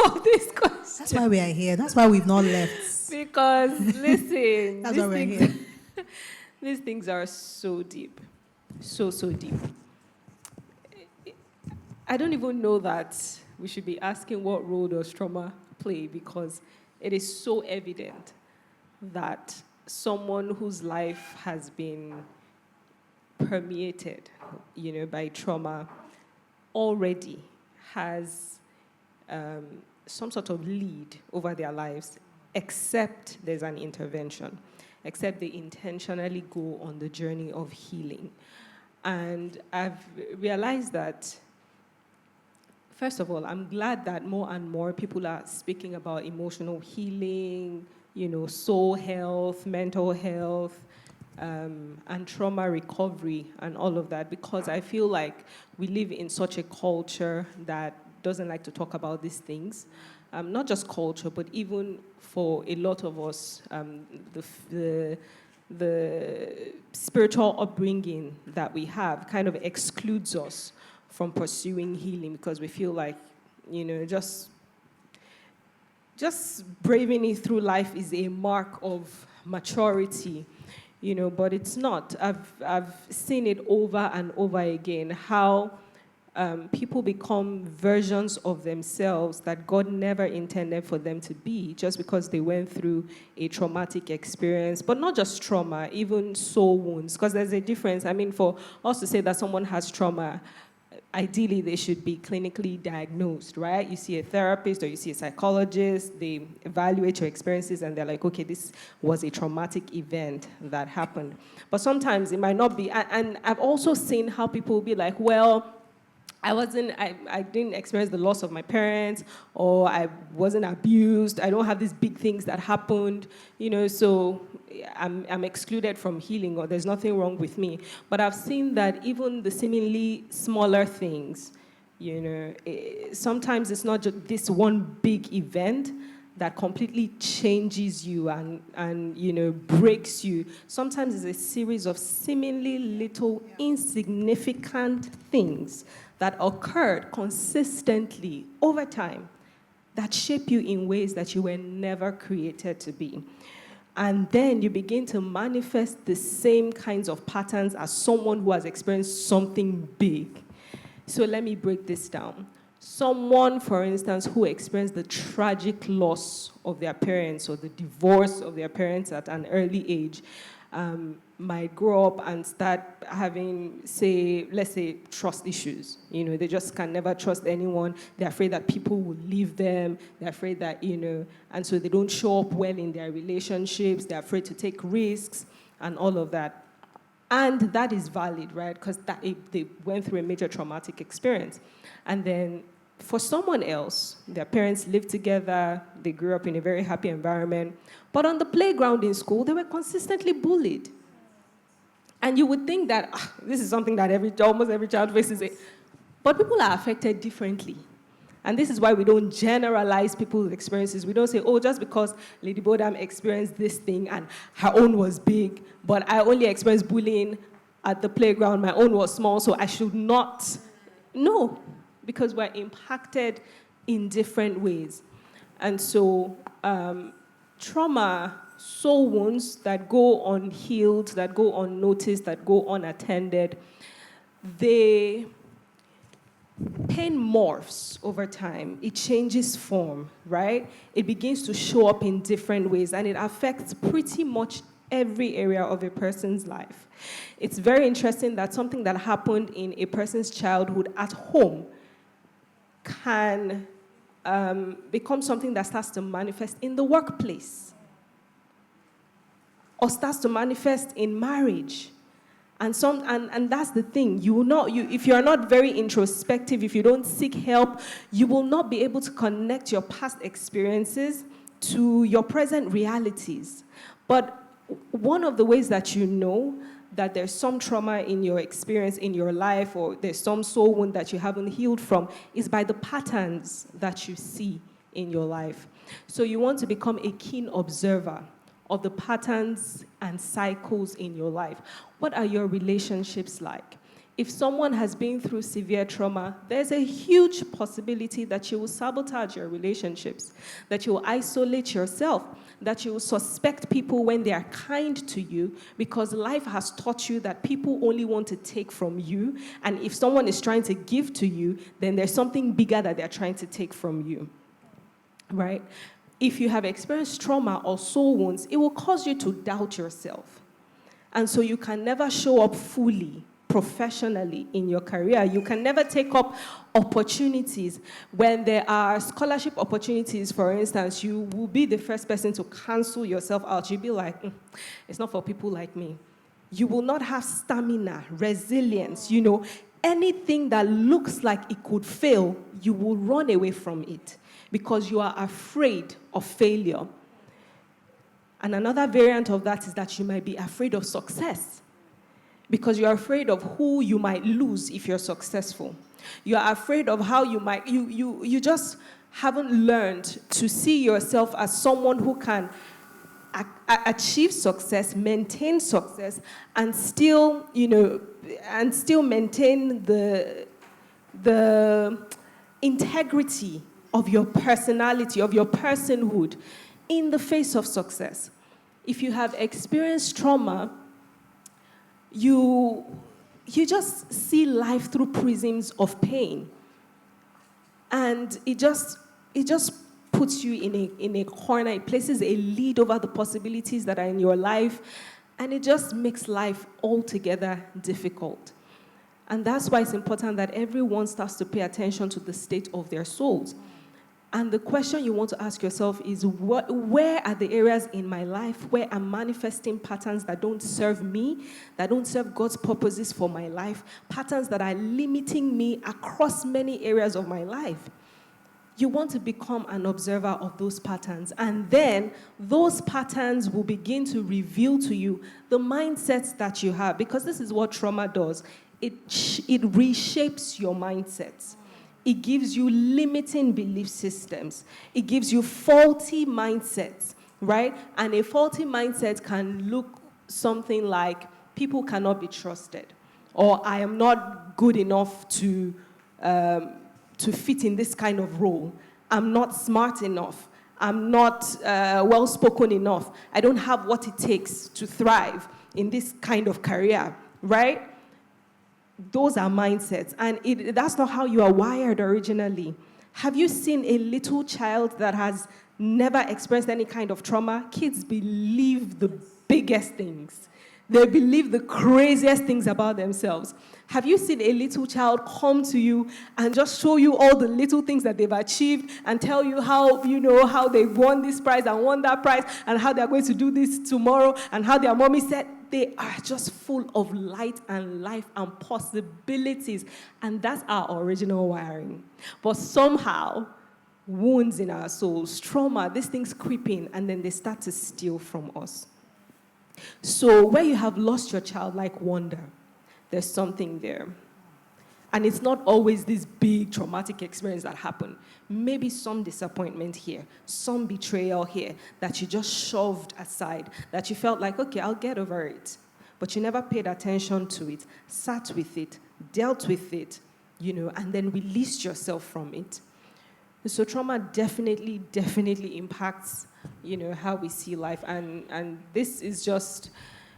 of this question? That's why we are here. That's why we've not left. Because, listen, That's why we're here. These things are so deep. So deep. I don't even know that we should be asking what role does trauma play, because it is so evident that someone whose life has been permeated, by trauma already has some sort of lead over their lives, except there's an intervention, except they intentionally go on the journey of healing. And I've realized that, first of all, I'm glad that more and more people are speaking about emotional healing, soul health, mental health, and trauma recovery and all of that, because I feel like we live in such a culture that doesn't like to talk about these things. Not just culture, but even for a lot of us, the spiritual upbringing that we have kind of excludes us from pursuing healing, because we feel like, just braving it through life is a mark of maturity, but it's not. I've seen it over and over again, how people become versions of themselves that God never intended for them to be, just because they went through a traumatic experience. But not just trauma, even soul wounds, because there's a difference. I mean, for us to say that someone has trauma, ideally they should be clinically diagnosed, right? You see a therapist or you see a psychologist, they evaluate your experiences and they're like, okay, this was a traumatic event that happened. But sometimes it might not be. And I've also seen how people will be like, well, I didn't experience the loss of my parents, or I wasn't abused. I don't have these big things that happened, so I'm excluded from healing, or there's nothing wrong with me. But I've seen that even the seemingly smaller things, sometimes it's not just this one big event that completely changes you and breaks you. Sometimes it's a series of seemingly little insignificant things that occurred consistently over time that shape you in ways that you were never created to be. And then you begin to manifest the same kinds of patterns as someone who has experienced something big. So let me break this down. Someone, for instance, who experienced the tragic loss of their parents or the divorce of their parents at an early age might grow up and start having, let's say, trust issues. They just can never trust anyone. They're afraid that people will leave them. They're afraid that, and so they don't show up well in their relationships. They're afraid to take risks and all of that. And that is valid, right? Because they went through a major traumatic experience. And then for someone else, their parents lived together, they grew up in a very happy environment, but on the playground in school, they were consistently bullied. And you would think that this is something that almost every child faces. But people are affected differently. And this is why we don't generalize people's experiences. We don't say, oh, just because Lady Bodam experienced this thing and her own was big, but I only experienced bullying at the playground, my own was small, so I should not. No, because we're impacted in different ways. And so trauma, soul wounds that go unhealed, that go unnoticed, that go unattended, pain morphs over time. It changes form, right? It begins to show up in different ways, and it affects pretty much every area of a person's life. It's very interesting that something that happened in a person's childhood at home can become something that starts to manifest in the workplace or starts to manifest in marriage. And that's the thing. If you're not very introspective, if you don't seek help, you will not be able to connect your past experiences to your present realities. But one of the ways that you know that there's some trauma in your experience in your life, or there's some soul wound that you haven't healed from, is by the patterns that you see in your life. So you want to become a keen observer of the patterns and cycles in your life. What are your relationships like? If someone has been through severe trauma, there's a huge possibility that you will sabotage your relationships, that you will isolate yourself, that you will suspect people when they are kind to you, because life has taught you that people only want to take from you, and if someone is trying to give to you, then there's something bigger that they're trying to take from you, right? if you have experienced trauma or soul wounds, it will cause you to doubt yourself. And so you can never show up fully, professionally in your career. You can never take up opportunities. When there are scholarship opportunities, for instance, you will be the first person to cancel yourself out. You'll be like, it's not for people like me. You will not have stamina, resilience, anything that looks like it could fail, you will run away from it because you are afraid of failure. And another variant of that is that you might be afraid of success because you're afraid of who you might lose if you're successful. You're afraid of how you might, you just haven't learned to see yourself as someone who can achieve success, maintain success, and still, maintain the integrity of your personality, of your personhood in the face of success. If you have experienced trauma, you just see life through prisms of pain. And it just puts you in a corner. It places a lid over the possibilities that are in your life, and it just makes life altogether difficult. And that's why it's important that everyone starts to pay attention to the state of their souls. And the question you want to ask yourself is, where are the areas in my life where I'm manifesting patterns that don't serve me, that don't serve God's purposes for my life, patterns that are limiting me across many areas of my life? You want to become an observer of those patterns, and then those patterns will begin to reveal to you the mindsets that you have, because this is what trauma does. It reshapes your mindsets. It gives you limiting belief systems. It gives you faulty mindsets, right? And a faulty mindset can look something like, people cannot be trusted, or I am not good enough to fit in this kind of role. I'm not smart enough. I'm not well-spoken enough. I don't have what it takes to thrive in this kind of career, right? Those are mindsets, and that's not how you are wired originally. Have you seen a little child that has never experienced any kind of trauma? Kids believe the biggest things. They believe the craziest things about themselves. Have you seen a little child come to you and just show you all the little things that they've achieved and tell you how, how they've won this prize and won that prize and how they're going to do this tomorrow and how their mommy said? They are just full of light and life and possibilities. And that's our original wiring. But somehow, wounds in our souls, trauma, these things creep in, and then they start to steal from us. So where you have lost your childlike wonder, there's something there. And it's not always this big traumatic experience that happened. Maybe some disappointment here, some betrayal here that you just shoved aside, that you felt like, okay, I'll get over it. But you never paid attention to it, sat with it, dealt with it, and then released yourself from it. So trauma definitely impacts, how we see life. And this is just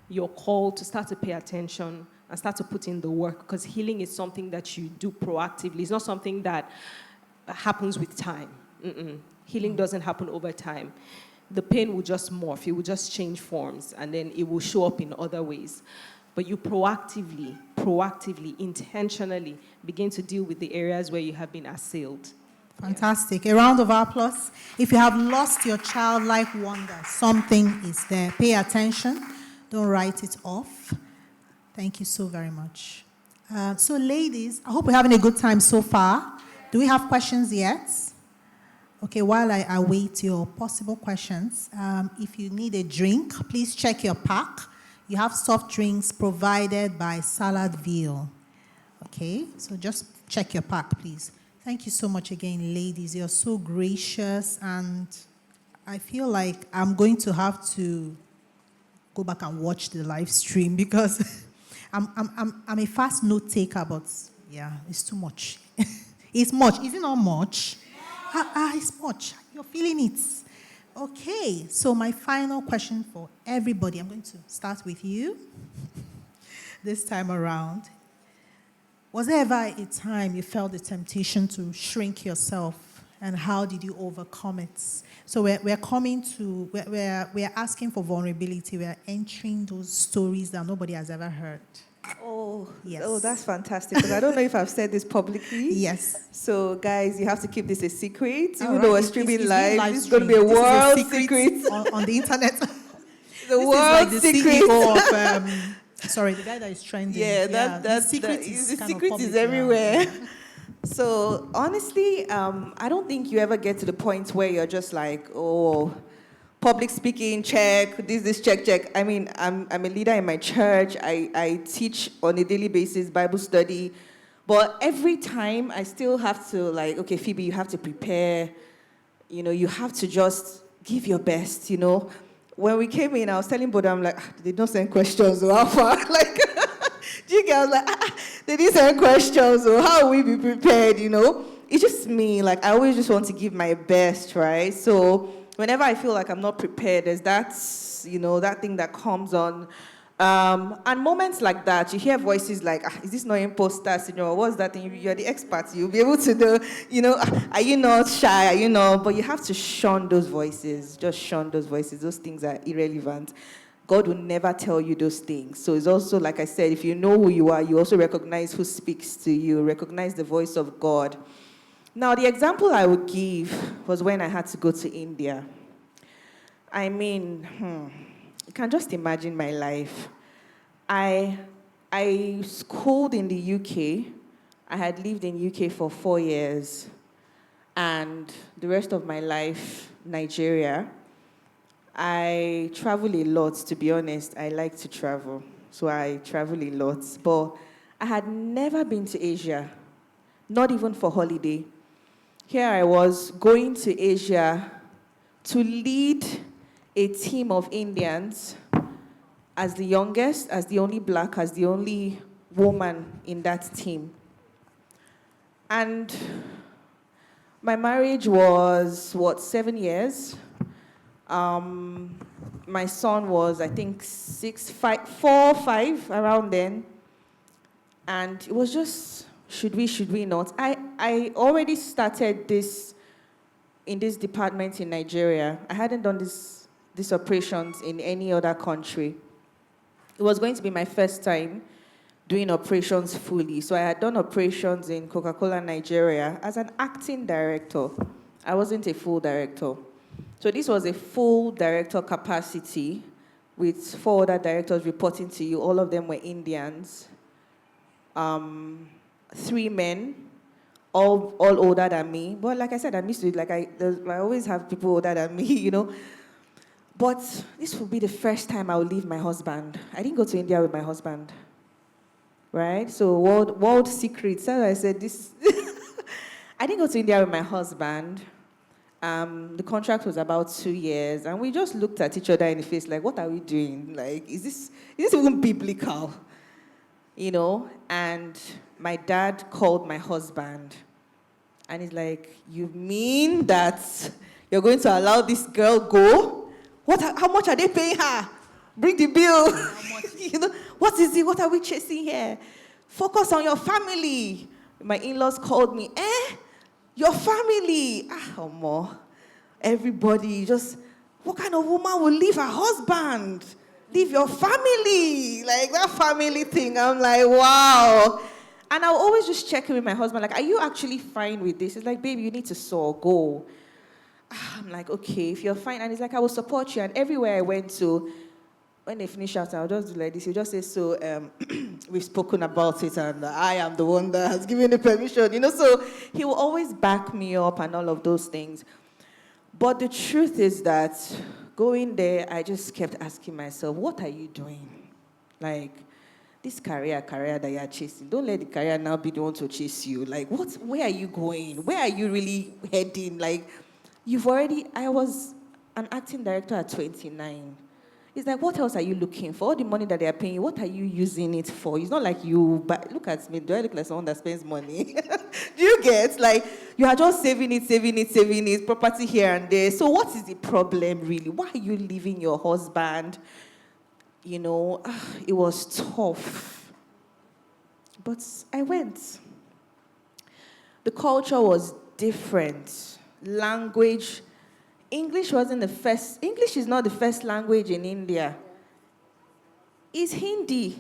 your call to start to pay attention and start to put in the work, because healing is something that you do proactively. It's not something that happens with time. Healing doesn't happen over time. The pain will just morph. It will just change forms, and then it will show up in other ways. But you proactively, intentionally begin to deal with the areas where you have been assailed. Fantastic. A round of applause. If you have lost your childlike wonder, something is there. Pay attention. Don't write it off. Thank you so very much. So ladies, I hope we're having a good time so far. Do we have questions yet? Okay, while I await your possible questions, if you need a drink, please check your pack. You have soft drinks provided by Saladville. Okay, so just check your pack, please. Thank you so much again, ladies. You're so gracious, and I feel like I'm going to have to go back and watch the live stream because I'm a fast note taker, but yeah, it's too much. It's much. Is it not much? It's much. You're feeling it. Okay, so my final question for everybody, I'm going to start with you this time around. Was there ever a time you felt the temptation to shrink yourself and how did you overcome it? So we're coming to, we're asking for vulnerability. We're entering those stories that nobody has ever heard. Oh, Yes. oh, that's fantastic. Because I don't know if I've said this publicly. Yes. So, guys, you have to keep this a secret. All Even right. though we're It's streaming being live, this is going to be a streamed. world This is a secret. on the internet. The This is world like the secret. CEO of, sorry, the guy that is trending. Yeah, the secret is the kind of secret public is now. everywhere. So honestly, I don't think you ever get to the point where you're just like, oh, public speaking, check, this, check. I mean, I'm a leader in my church. I teach on a daily basis Bible study. But every time I still have to like, okay, Phoebe, you have to prepare. You know, you have to just give your best, you know. When we came in, I was telling Boda, I'm like, they don't send questions, or how far? Like, Jiggy, I was like, they didn't send questions, or how will we be prepared, you know? It's just me, like, I always just want to give my best, right? So whenever I feel like I'm not prepared, there's that, you know, that thing that comes on. And moments like that, you hear voices like, is this not imposter syndrome? What's that thing? You're the expert. You'll be able to know, you know, are you not shy? Are you not? But you have to shun those voices. Just shun those voices. Those things are irrelevant. God will never tell you those things. So it's also, like I said, if you know who you are, you also recognize who speaks to you, recognize the voice of God. Now, the example I would give was when I had to go to India. I mean, you can just imagine my life. I schooled in the UK. I had lived in UK for 4 years. And the rest of my life, Nigeria. I travel a lot, to be honest. I like to travel. So I travel a lot. But I had never been to Asia, not even for holiday. Here I was going to Asia to lead a team of Indians as the youngest, as the only black, as the only woman in that team. And my marriage was, 7 years? My son was, I think, 4, 5, around then. And it was just, should we not? I already started this in this department in Nigeria. I hadn't done these operations in any other country. It was going to be my first time doing operations fully. So I had done operations in Coca-Cola Nigeria as an acting director. I wasn't a full director. So this was a full director capacity with 4 other directors reporting to you. All of them were Indians. 3 men, all older than me. But like I said, I'm used to it. Like I always have people older than me, you know. But this will be the first time I will leave my husband. I didn't go to India with my husband, right? So world secrets. So I said this. I didn't go to India with my husband. The contract was about 2 years, and we just looked at each other in the face like, what are we doing? Like, is this even biblical? You know? And my dad called my husband, and he's like, you mean that you're going to allow this girl go? How much are they paying her? Bring the bill. How much? You know, what is it? What are we chasing here? Focus on your family. My in-laws called me, your family. More. Everybody just, what kind of woman will leave her husband? Leave your family. Like that family thing. I'm like, wow. And I'll always just check in with my husband, like, are you actually fine with this? It's like, babe, you need to soar, go. I'm like, okay, if you're fine. And he's like, I will support you. And everywhere I went to, when they finish out, I'll just do like this. He'll just say, so we've spoken about it, and I am the one that has given the permission. You know, so he will always back me up and all of those things. But the truth is that going there, I just kept asking myself, what are you doing? Like, this career that you're chasing, don't let the career now be the one to chase you. Like, where are you going? Where are you really heading? Like, I was an acting director at 29. It's like, what else are you looking for? All the money that they are paying you, what are you using it for? It's not like but look at me, do I look like someone that spends money? Do you get? Like, you are just saving it, property here and there. So what is the problem really? Why are you leaving your husband? You know, it was tough. But I went. The culture was different. language. English is not the first language in India. It's Hindi.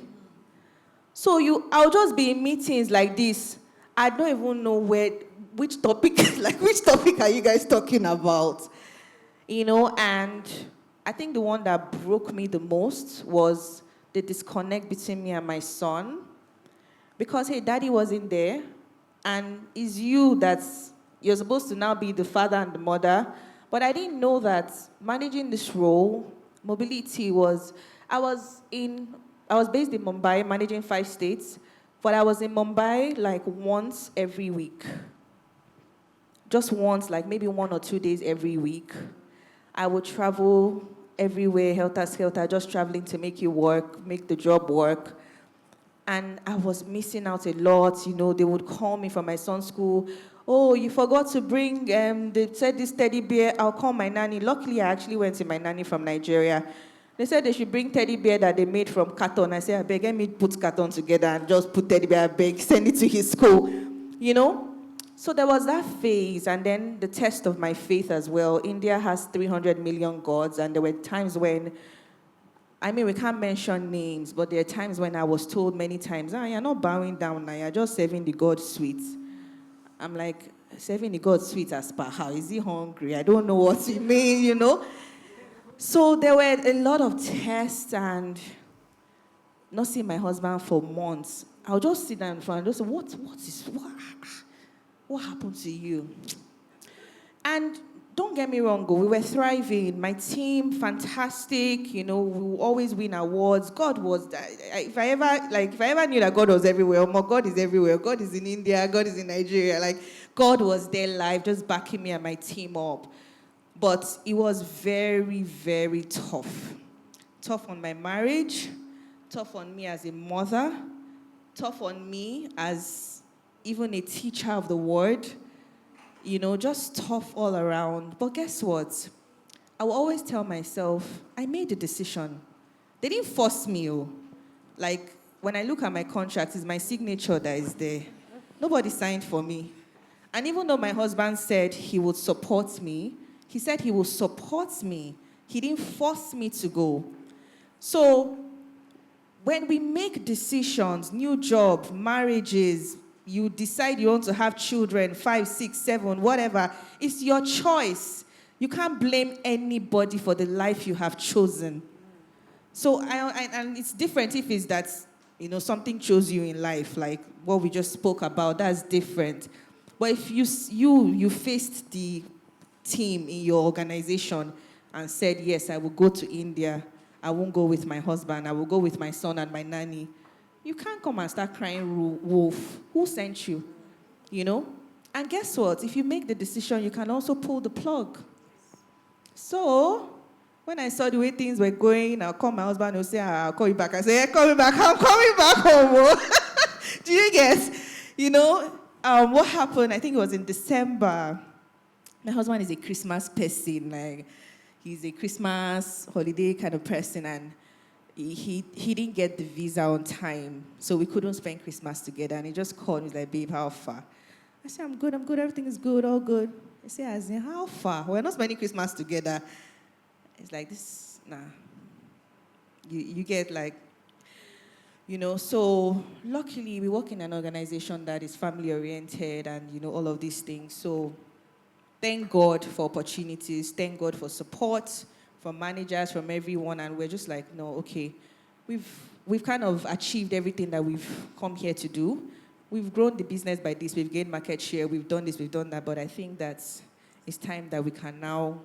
So I'll just be in meetings like this. I don't even know which topic, which topic are you guys talking about? And I think the one that broke me the most was the disconnect between me and my son. Because, hey, daddy wasn't there, and it's you're supposed to now be the father and the mother. But I didn't know that managing this role, mobility I was based in Mumbai, managing 5 states, but I was in Mumbai like once every week. Just once, like maybe 1 or 2 days every week. I would travel everywhere, helter-skelter, just traveling to make the job work. And I was missing out a lot. They would call me from my son's school. Oh, you forgot to bring, they said this teddy bear. I'll call my nanny. Luckily, I actually went to my nanny from Nigeria. They said they should bring teddy bear that they made from carton. I said, I beg, let me put carton together and just put teddy bear, I beg, send it to his school. So there was that phase, and then the test of my faith as well. India has 300 million gods, and there were times when, we can't mention names, but there are times when I was told many times, you're not bowing down now, you're just serving the God sweet. I'm like, serving the God sweet as per how? Is he hungry? I don't know what you mean, So there were a lot of tests and not seeing my husband for months. I'll just sit down in front and just say, what happened to you? And don't get me wrong, we were thriving. My team, fantastic. We will always win awards. God was, if I ever knew that God was everywhere, God is everywhere. God is in India, God is in Nigeria. God was there live, just backing me and my team up. But it was very, very tough. Tough on my marriage, tough on me as a mother, tough on me as even a teacher of the word, just tough all around. But guess what? I will always tell myself, I made the decision. They didn't force me. When I look at my contract, it's my signature that is there. Nobody signed for me. And even though my husband said he would support me, he said he will support me. He didn't force me to go. So when we make decisions, new job, marriages, you decide you want to have children, 5, 6, 7, whatever, it's your choice. You can't blame anybody for the life you have chosen. So, and it's different if it's that, something chose you in life, like what we just spoke about, that's different. But if you faced the team in your organization and said, yes, I will go to India, I won't go with my husband, I will go with my son and my nanny, you can't come and start crying wolf. Who sent you? And guess what? If you make the decision, you can also pull the plug. So, when I saw the way things were going, I'll call my husband and he'll say, I'll call you back. I say, yeah, call me back. I'm coming back home. Do you get? What happened? I think it was in December. My husband is a Christmas person. He's a Christmas holiday kind of person, and he didn't get the visa on time, so we couldn't spend Christmas together. And he just called me, he's like, babe, how far? I said, I'm good, everything is good, all good. He said, as in, how far? We're not spending Christmas together. It's like, this, nah. You get so luckily we work in an organization that is family-oriented and, all of these things. So thank God for opportunities, thank God for support, from managers, from everyone, and we're just like, no, okay, we've kind of achieved everything that we've come here to do. We've grown the business by this, we've gained market share, we've done this, we've done that, but I think that it's time that we can now,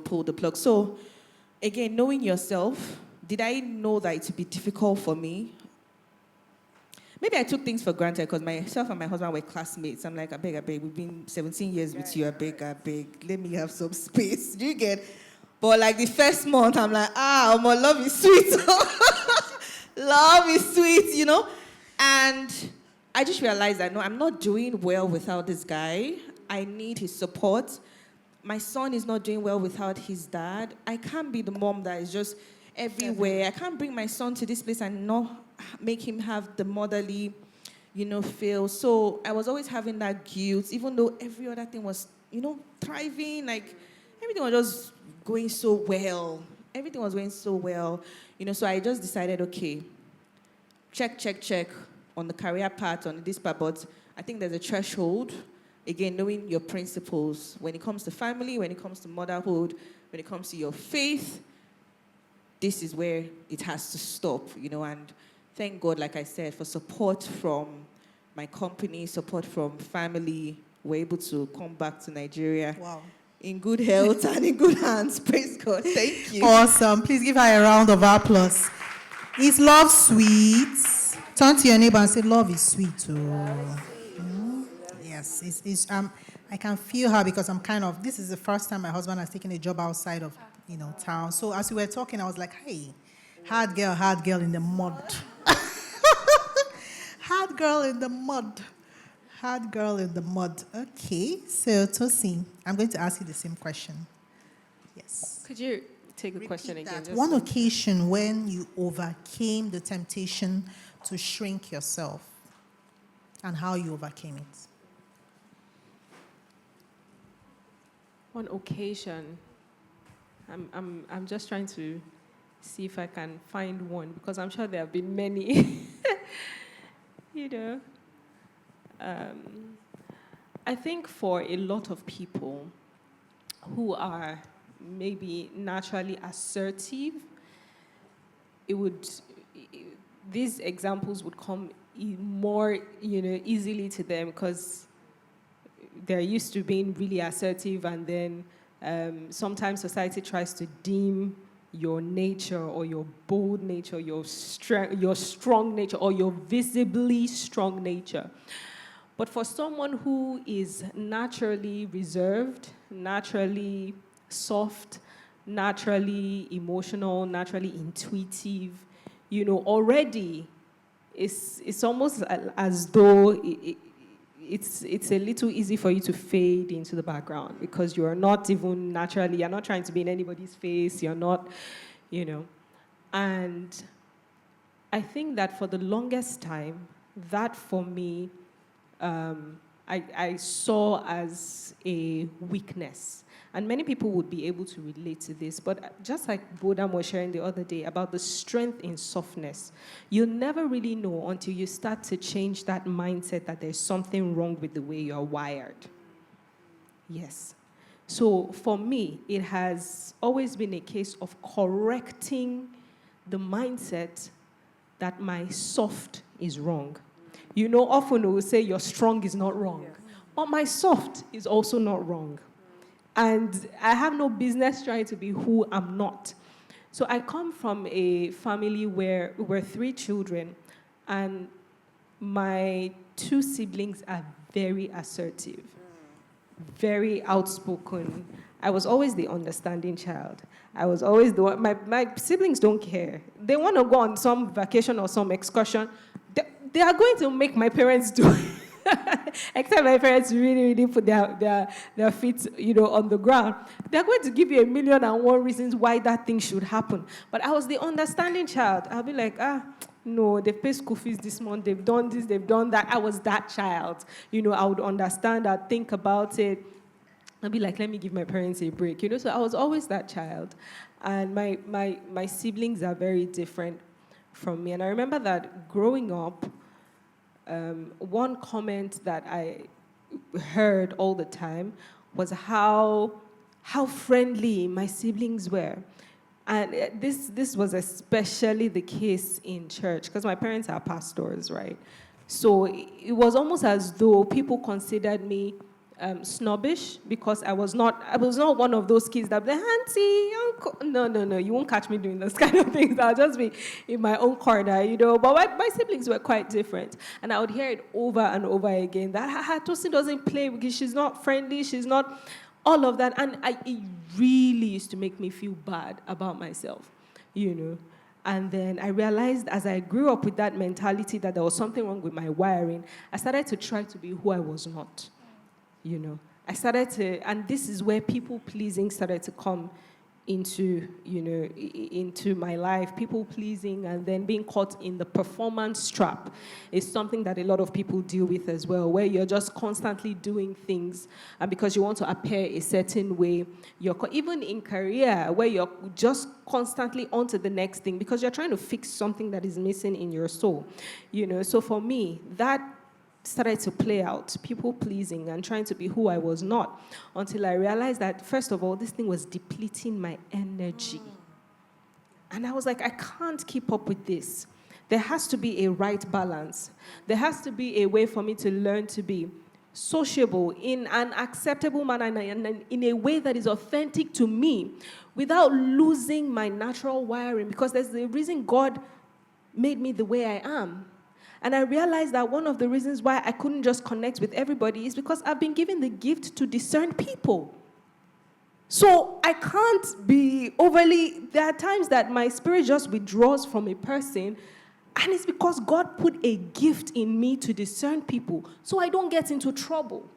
pull the plug. So, again, knowing yourself, did I know that it would be difficult for me? Maybe I took things for granted because myself and my husband were classmates. I'm like, I beg, we've been 17 years with you, I beg, let me have some space. Do you get? But the first month, I'm like, my love is sweet. Love is sweet, And I just realized that, no, I'm not doing well without this guy. I need his support. My son is not doing well without his dad. I can't be the mom that is just everywhere. I can't bring my son to this place and not make him have the motherly, feel. So I was always having that guilt, even though every other thing was thriving. Like, everything was just going so well. Everything was going so well. So I just decided, okay, check on the career path, on this part. But I think there's a threshold. Again, knowing your principles when it comes to family, when it comes to motherhood, when it comes to your faith, this is where it has to stop, and thank God, like I said, for support from my company, support from family. We're able to come back to Nigeria. Wow. In good health and in good hands. Praise God. Thank you. Awesome. Please give her a round of applause. Is love sweet? Turn to your neighbor and say, love is sweet. Oh. Yes, I can feel her because this is the first time my husband has taken a job outside of, town. So as we were talking, I was like, hey, hard girl in the mud. Hard girl in the mud. Hard girl in the mud. Okay, so Tosin, I'm going to ask you the same question. Yes. Could you take the question again? One occasion when you overcame the temptation to shrink yourself and how you overcame it. One occasion. I'm just trying to see if I can find one because I'm sure there have been many. I think for a lot of people who are maybe naturally assertive, these examples would come more, easily to them because they're used to being really assertive, and then sometimes society tries to dim your nature or your bold nature, your strong nature, or your visibly strong nature. But for someone who is naturally reserved, naturally soft, naturally emotional, naturally intuitive, already it's almost as though it's a little easy for you to fade into the background because you're not trying to be in anybody's face, you're not, And I think that for the longest time, that for me, I saw as a weakness. And many people would be able to relate to this. But just like Bodam was sharing the other day about the strength in softness, you'll never really know until you start to change that mindset that there's something wrong with the way you're wired. Yes. So for me, it has always been a case of correcting the mindset that my soft is wrong. Often we will say your strong is not wrong. Yes. But my soft is also not wrong. And I have no business trying to be who I'm not. So I come from a family where we're 3 children, and my 2 siblings are very assertive, very outspoken. I was always the understanding child. I was always the one. My siblings don't care. They want to go on some vacation or some excursion. They are going to make my parents do it. Except my parents really, really put their feet, on the ground. They're going to give you 1,000,001 reasons why that thing should happen. But I was the understanding child. I'll be like, no, they've paid school fees this month, they've done this, they've done that. I was that child. I would understand, I'd think about it. I'd be like, let me give my parents a break. So I was always that child. And my siblings are very different from me. And I remember that growing up, one comment that I heard all the time was how friendly my siblings were. And this was especially the case in church, because my parents are pastors, right? So it was almost as though people considered me snobbish because I was not one of those kids that be like, auntie, uncle. No, you won't catch me doing those kind of things. I'll just be in my own corner, But my siblings were quite different. And I would hear it over and over again that Tosin doesn't play because she's not friendly, she's not all of that. And it really used to make me feel bad about myself, And then I realized as I grew up with that mentality that there was something wrong with my wiring, I started to try to be who I was not. I started to, and this is where people pleasing started to come into, into my life, people pleasing, and then being caught in the performance trap is something that a lot of people deal with as well, where you're just constantly doing things, and because you want to appear a certain way, even in career, where you're just constantly on to the next thing because you're trying to fix something that is missing in your soul, So for me, that started to play out, people pleasing and trying to be who I was not, until I realized that, first of all, this thing was depleting my energy. And I was like, I can't keep up with this. There has to be a right balance. There has to be a way for me to learn to be sociable in an acceptable manner and in a way that is authentic to me without losing my natural wiring, because there's a reason God made me the way I am. And I realized that one of the reasons why I couldn't just connect with everybody is because I've been given the gift to discern people. So I can't be there are times that my spirit just withdraws from a person, and it's because God put a gift in me to discern people so I don't get into trouble.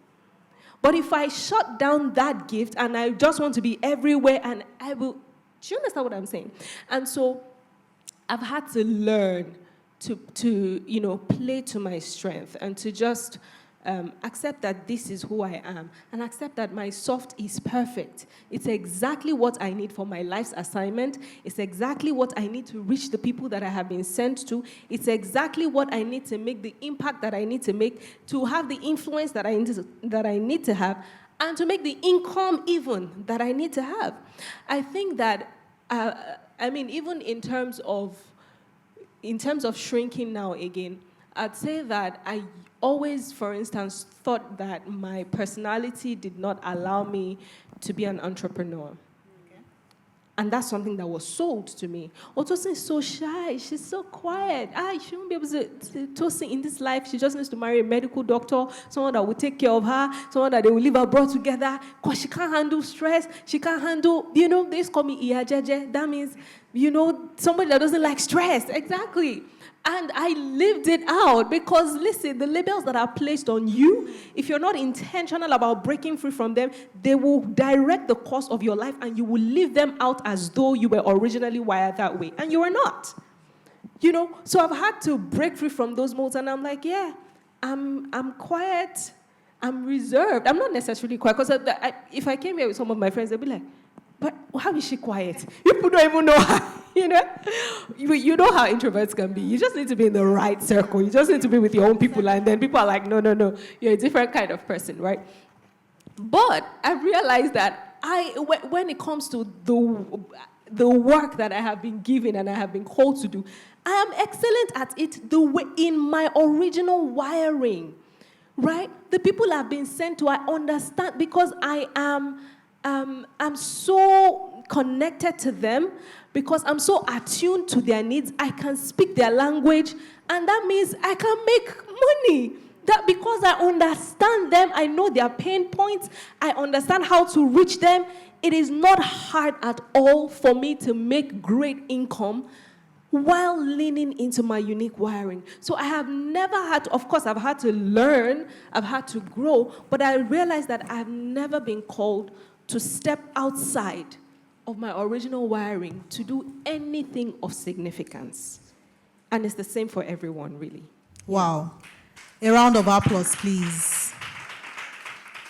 But if I shut down that gift and I just want to be everywhere, and I will, do you understand what I'm saying? And so I've had to learn to play to my strength and to just accept that this is who I am, and accept that my soft is perfect. It's exactly what I need for my life's assignment. It's exactly what I need to reach the people that I have been sent to. It's exactly what I need to make the impact that I need to make, to have the influence that I need to have, and to make the income even that I need to have. I think that, even in terms of shrinking now again, I'd say that I always, for instance, thought that my personality did not allow me to be an entrepreneur. Okay. And that's something that was sold to me. Tosin is so shy. She's so quiet. She won't be able to Tosin in this life. She just needs to marry a medical doctor, someone that will take care of her, someone that they will live abroad together, because she can't handle stress. She can't handle, they used to call me Iyajeje. That means, somebody that doesn't like stress. Exactly. And I lived it out because, listen, the labels that are placed on you, if you're not intentional about breaking free from them, they will direct the course of your life, and you will live them out as though you were originally wired that way. And you are not. So I've had to break free from those molds, and I'm like, yeah, I'm quiet, I'm reserved. I'm not necessarily quiet, because if I came here with some of my friends, they'd be like, but how is she quiet? People don't even know her, You know how introverts can be. You just need to be in the right circle. You just need to be with your own people, and then people are like, no, you're a different kind of person, right? But I realized that when it comes to the work that I have been given and I have been called to do, I am excellent at it in my original wiring, right? The people I've been sent to, I understand, because I'm so connected to them, because I'm so attuned to their needs. I can speak their language, and that means I can make money. That because I understand them, I know their pain points, I understand how to reach them. It is not hard at all for me to make great income while leaning into my unique wiring. So I have never had to, of course, I've had to learn, I've had to grow, but I realized that I've never been called to step outside of my original wiring to do anything of significance. And it's the same for everyone, really. Wow. A round of applause, please.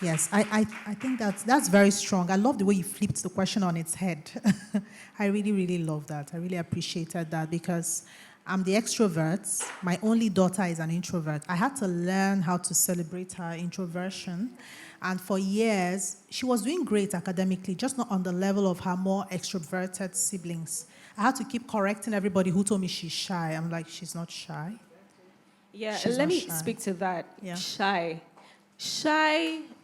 Yes, I think that's very strong. I love the way you flipped the question on its head. I really, really love that. I really appreciated that, because I'm the extrovert. My only daughter is an introvert. I had to learn how to celebrate her introversion. And for years, she was doing great academically, just not on the level of her more extroverted siblings. I had to keep correcting everybody who told me she's shy. I'm like, she's not shy. Yeah, let me speak to that. Yeah. Shy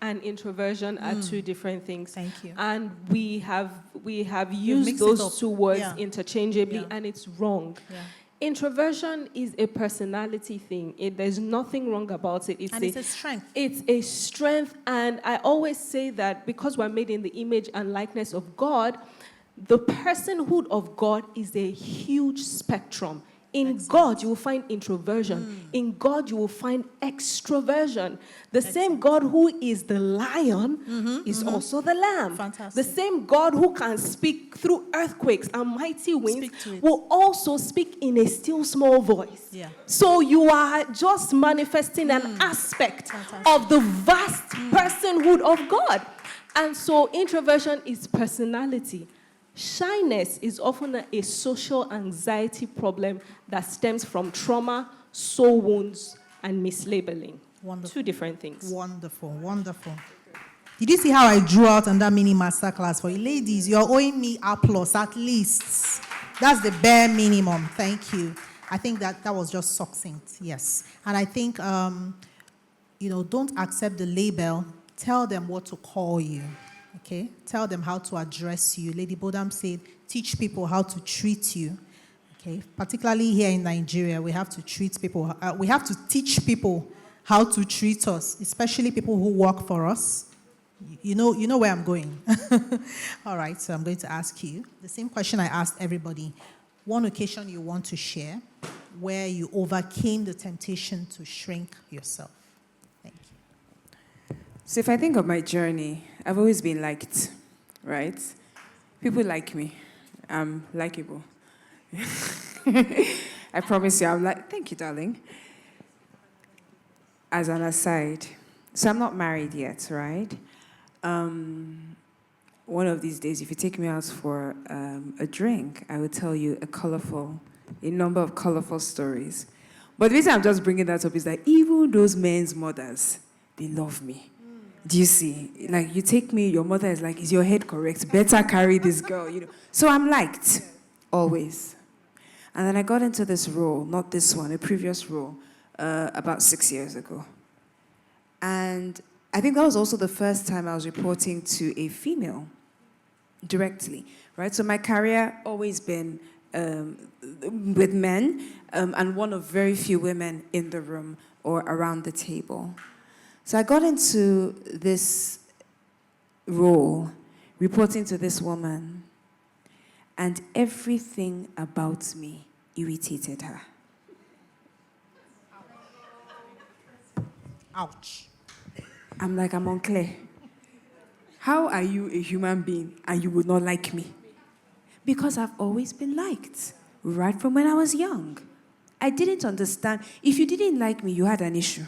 and introversion are two different things. Thank you. And we have used those two words interchangeably, and it's wrong. Yeah. Introversion is a personality thing. There's nothing wrong about it. It's a strength. It's a strength, and I always say that because we're made in the image and likeness of God, the personhood of God is a huge spectrum. In God, you will find introversion. In God, you will find extroversion. The same God who is the lion is also the lamb. Fantastic. The same God who can speak through earthquakes and mighty winds will also speak in a still small voice. Yeah. So you are just manifesting an aspect of the vast personhood of God. And so introversion is personality. Shyness is often a social anxiety problem that stems from trauma, soul wounds, and mislabeling. Wonderful. 2 different things. Wonderful, wonderful. Did you see how I drew out on that mini masterclass for you? Ladies, you're owing me applause at least. That's the bare minimum. Thank you. I think that was just succinct, yes. And I think, don't accept the label. Tell them what to call you. Okay, tell them how to address you. Lady Bodam said, teach people how to treat you. Okay, particularly here in Nigeria, we have to treat people. We have to teach people how to treat us, especially people who work for us. You know where I'm going. All right, so I'm going to ask you the same question I asked everybody. One occasion you want to share where you overcame the temptation to shrink yourself. Thank you. So if I think of my journey, I've always been liked, right? People like me. I'm likable. I promise you, I'm like, thank you, darling. As an aside, so I'm not married yet, right? One of these days, if you take me out for a drink, I will tell you a number of colorful stories. But the reason I'm just bringing that up is that even those men's mothers, they love me. Do you see? Like, you take me, your mother is like, is your head correct? Better carry this girl, So I'm liked, always. And then I got into this role, not this one, a previous role, about 6 years ago. And I think that was also the first time I was reporting to a female directly, right? So my career always been with men, and one of very few women in the room or around the table. So I got into this role, reporting to this woman, and everything about me irritated her. Ouch. I'm like, I'm unclear. How are you a human being and you would not like me? Because I've always been liked, right from when I was young. I didn't understand. If you didn't like me, you had an issue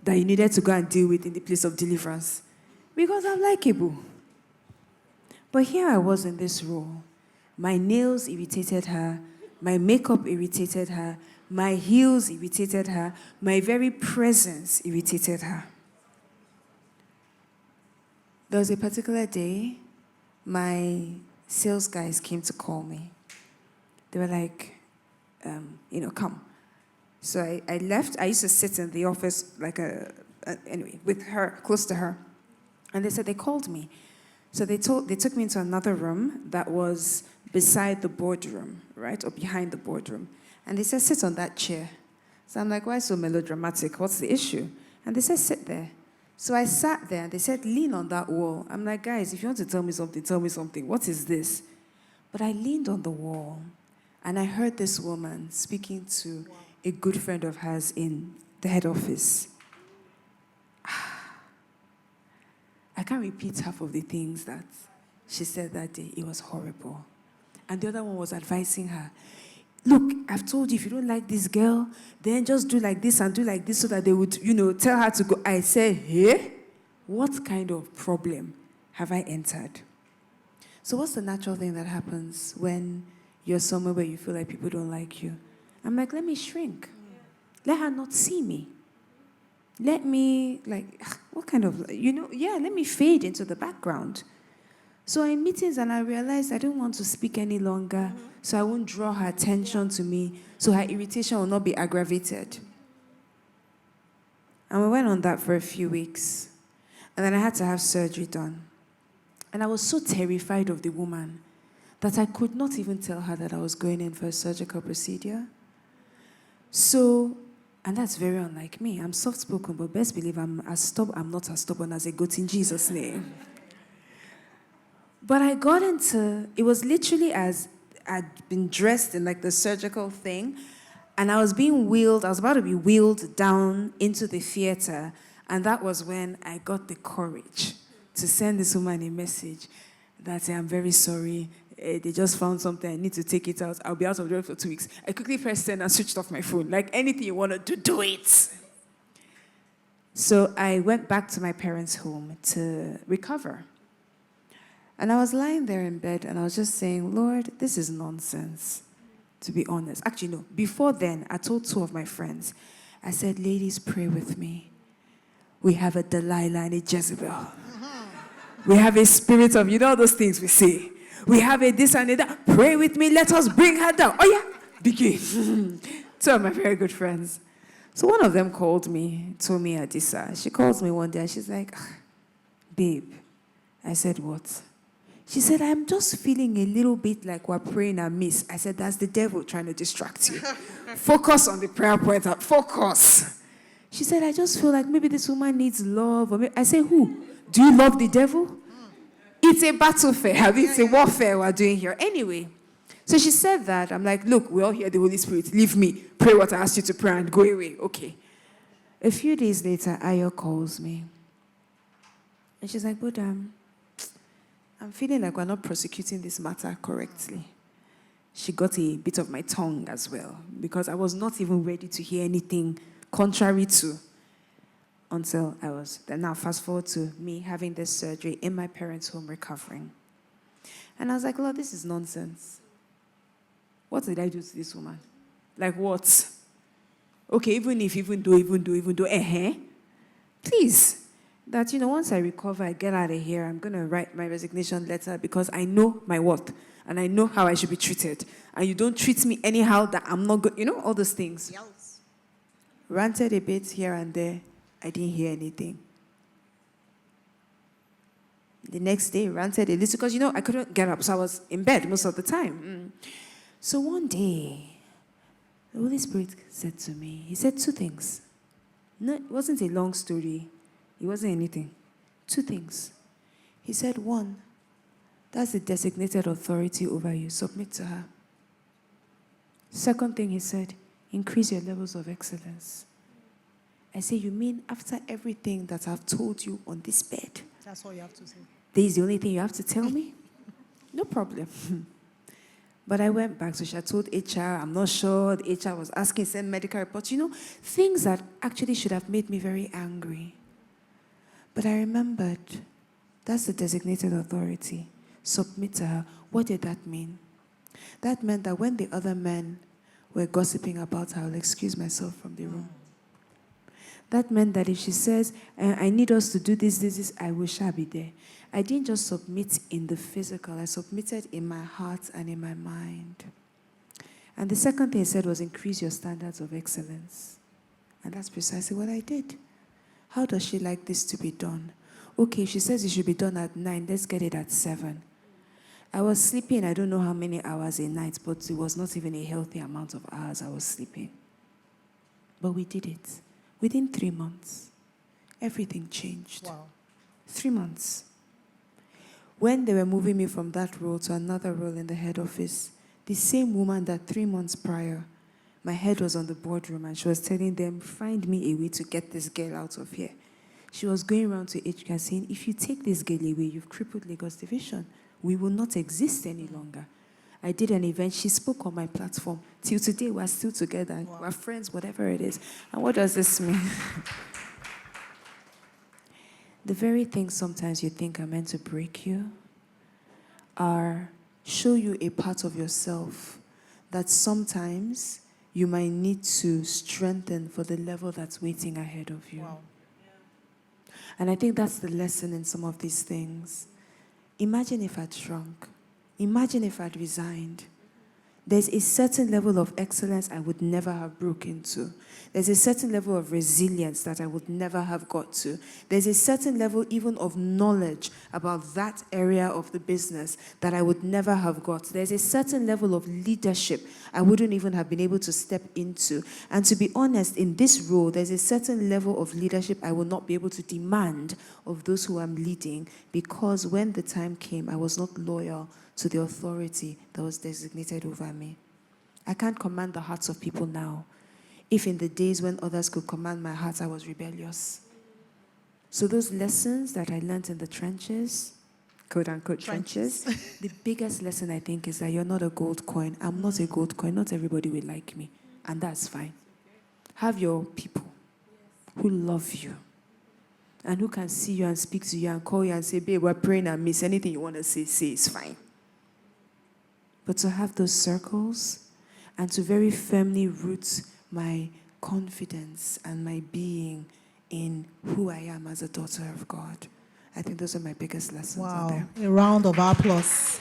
that you needed to go and deal with in the place of deliverance. Because I'm likable. But here I was in this role. My nails irritated her. My makeup irritated her. My heels irritated her. My very presence irritated her. There was a particular day, my sales guys came to call me. They were like, come. So I left. I used to sit in the office anyway, with her, close to her. And they said they called me. So they took me into another room that was beside the boardroom, right, or behind the boardroom. And they said, sit on that chair. So I'm like, why so melodramatic? What's the issue? And they said, sit there. So I sat there, and they said, lean on that wall. I'm like, guys, if you want to tell me something, tell me something. What is this? But I leaned on the wall, and I heard this woman speaking to a good friend of hers in the head office. I can't repeat half of the things that she said that day. It was horrible. And the other one was advising her, look, I've told you, if you don't like this girl, then just do like this and do like this so that they would, tell her to go. I said, hey, what kind of problem have I entered? So what's the natural thing that happens when you're somewhere where you feel like people don't like you? I'm like, let me shrink. Let her not see me. Let me, what kind of, let me fade into the background. So I'm in meetings and I realized I don't want to speak any longer, so I won't draw her attention to me, so her irritation will not be aggravated. And we went on that for a few weeks. And then I had to have surgery done. And I was so terrified of the woman that I could not even tell her that I was going in for a surgical procedure. So, and that's very unlike me. I'm soft-spoken, but best believe I'm not as stubborn as a goat in Jesus' name. But I got into, it was literally as I'd been dressed in like the surgical thing, and I was about to be wheeled down into the theater, and that was when I got the courage to send this woman a message that I'm very sorry. They just found something. I need to take it out. I'll be out of the room for 2 weeks. I quickly pressed send and switched off my phone. Like, anything you want to do, do it. So I went back to my parents' home to recover. And I was lying there in bed and I was just saying, Lord, this is nonsense, to be honest. Actually, no. Before then, I told 2 of my friends, I said, ladies, pray with me. We have a Delilah and a Jezebel. We have a spirit of, all those things we say. We have a this and a that. Pray with me. Let us bring her down. Oh, yeah. Begin. 2 of my very good friends. So one of them called me, told me Adisa. She calls me one day and she's like, babe. I said, what? She said, I'm just feeling a little bit like we're praying amiss. I said, that's the devil trying to distract you. Focus on the prayer point. Focus. She said, I just feel like maybe this woman needs love. I said, who? Do you love the devil? It's a battlefield. It's a warfare we're doing here. Anyway, so she said that. I'm like, look, we all hear the Holy Spirit. Leave me. Pray what I asked you to pray and go away. Okay. A few days later, Ayo calls me. And she's like, but I'm feeling like we're not prosecuting this matter correctly. She got a bit of my tongue as well, because I was not even ready to hear anything contrary to, until I was. Then now fast forward to me having this surgery in my parents' home recovering. And I was like, Lord, this is nonsense. What did I do to this woman? Like what? Okay, even though, please. That, once I recover, I get out of here, I'm going to write my resignation letter because I know my worth and I know how I should be treated. And you don't treat me anyhow that I'm not good, all those things. Yes. Ranted a bit here and there. I didn't hear anything. The next day, ranted a little because, I couldn't get up, so I was in bed most of the time. So one day, the Holy Spirit said to me, he said 2 things. No, it wasn't a long story. It wasn't anything. 2 things. He said, 1, that's the designated authority over you. Submit to her. Second thing he said, increase your levels of excellence. I say, you mean after everything that I've told you on this bed? That's all you have to say. This is the only thing you have to tell me? No problem. But I went back, so she had told HR, I'm not sure. The HR was asking, send medical reports, things that actually should have made me very angry. But I remembered, that's the designated authority. Submit to her. What did that mean? That meant that when the other men were gossiping about her, I'll excuse myself from the room. That meant that if she says, I need us to do this, I shall be there. I didn't just submit in the physical, I submitted in my heart and in my mind. And the second thing he said was increase your standards of excellence. And that's precisely what I did. How does she like this to be done? Okay, she says it should be done at 9, let's get it at 7. I was sleeping, I don't know how many hours a night, but it was not even a healthy amount of hours I was sleeping. But we did it. Within 3 months, everything changed. Wow. 3 months. When they were moving me from that role to another role in the head office, the same woman that 3 months prior, my head was on the boardroom and she was telling them, find me a way to get this girl out of here. She was going around to HK saying, if you take this girl away, you've crippled Lagos Division. We will not exist any longer. I did an event. She spoke on my platform. Till today, we're still together. Wow. We're friends, whatever it is. And what does this mean? The very things sometimes you think are meant to break you are show you a part of yourself that sometimes you might need to strengthen for the level that's waiting ahead of you. Wow. And I think that's the lesson in some of these things. Imagine if I'd shrunk. Imagine if I'd resigned. There's a certain level of excellence I would never have broken to. There's a certain level of resilience that I would never have got to. There's a certain level even of knowledge about that area of the business that I would never have got. There's a certain level of leadership I wouldn't even have been able to step into. And to be honest, in this role, there's a certain level of leadership I will not be able to demand of those who I'm leading, because when the time came, I was not loyal to the authority that was designated over me. I can't command the hearts of people now. If in the days when others could command my heart, I was rebellious. So those lessons that I learned in the trenches, quote unquote trenches, the biggest lesson I think is that you're not a gold coin. I'm not a gold coin. Not everybody will like me. And that's fine. Have your people who love you and who can see you and speak to you and call you and say, babe, we're praying and miss. Anything you want to say is fine. But to have those circles and to very firmly root my confidence and my being in who I am as a daughter of God. I think those are my biggest lessons. Wow, a round of applause.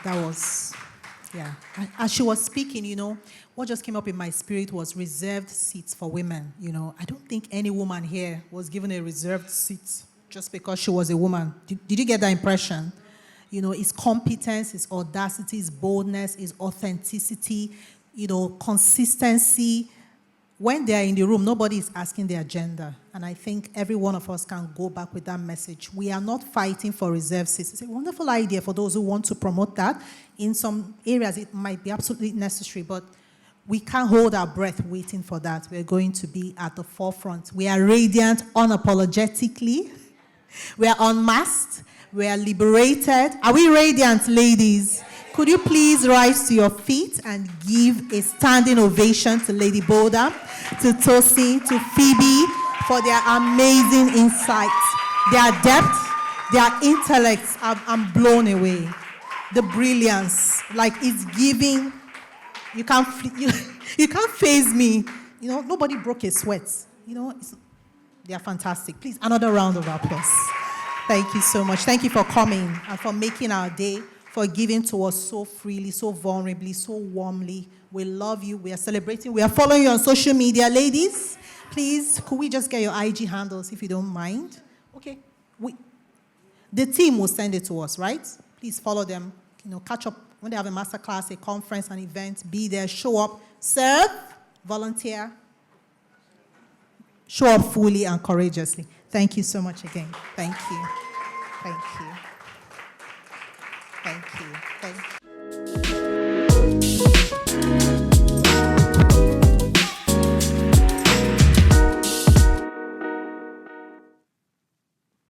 That was, yeah. As she was speaking, what just came up in my spirit was reserved seats for women. I don't think any woman here was given a reserved seat just because she was a woman. Did you get that impression? It's competence, it's audacity, it's boldness, it's authenticity, consistency. When they are in the room, nobody is asking their gender. And I think every one of us can go back with that message. We are not fighting for reserved seats. It's a wonderful idea for those who want to promote that. In some areas, it might be absolutely necessary, but we can't hold our breath waiting for that. We're going to be at the forefront. We are radiant unapologetically. We are unmasked. We are liberated. Are we radiant, ladies? Could you please rise to your feet and give a standing ovation to Lady Boda, to Tosi, to Phoebe for their amazing insights, their depth, their intellect. I'm blown away. The brilliance, like it's giving. You can't faze me. Nobody broke a sweat. They are fantastic. Please, another round of applause. Thank you so much. Thank you for coming and for making our day, for giving to us so freely, so vulnerably, so warmly. We love you. We are celebrating. We are following you on social media. Ladies, please, could we just get your IG handles if you don't mind? Okay. The team will send it to us, right? Please follow them. Catch up when they have a masterclass, a conference, an event. Be there, show up, serve, volunteer. Show up fully and courageously. Thank you so much again. Thank you. Thank you. Thank you. Thank you.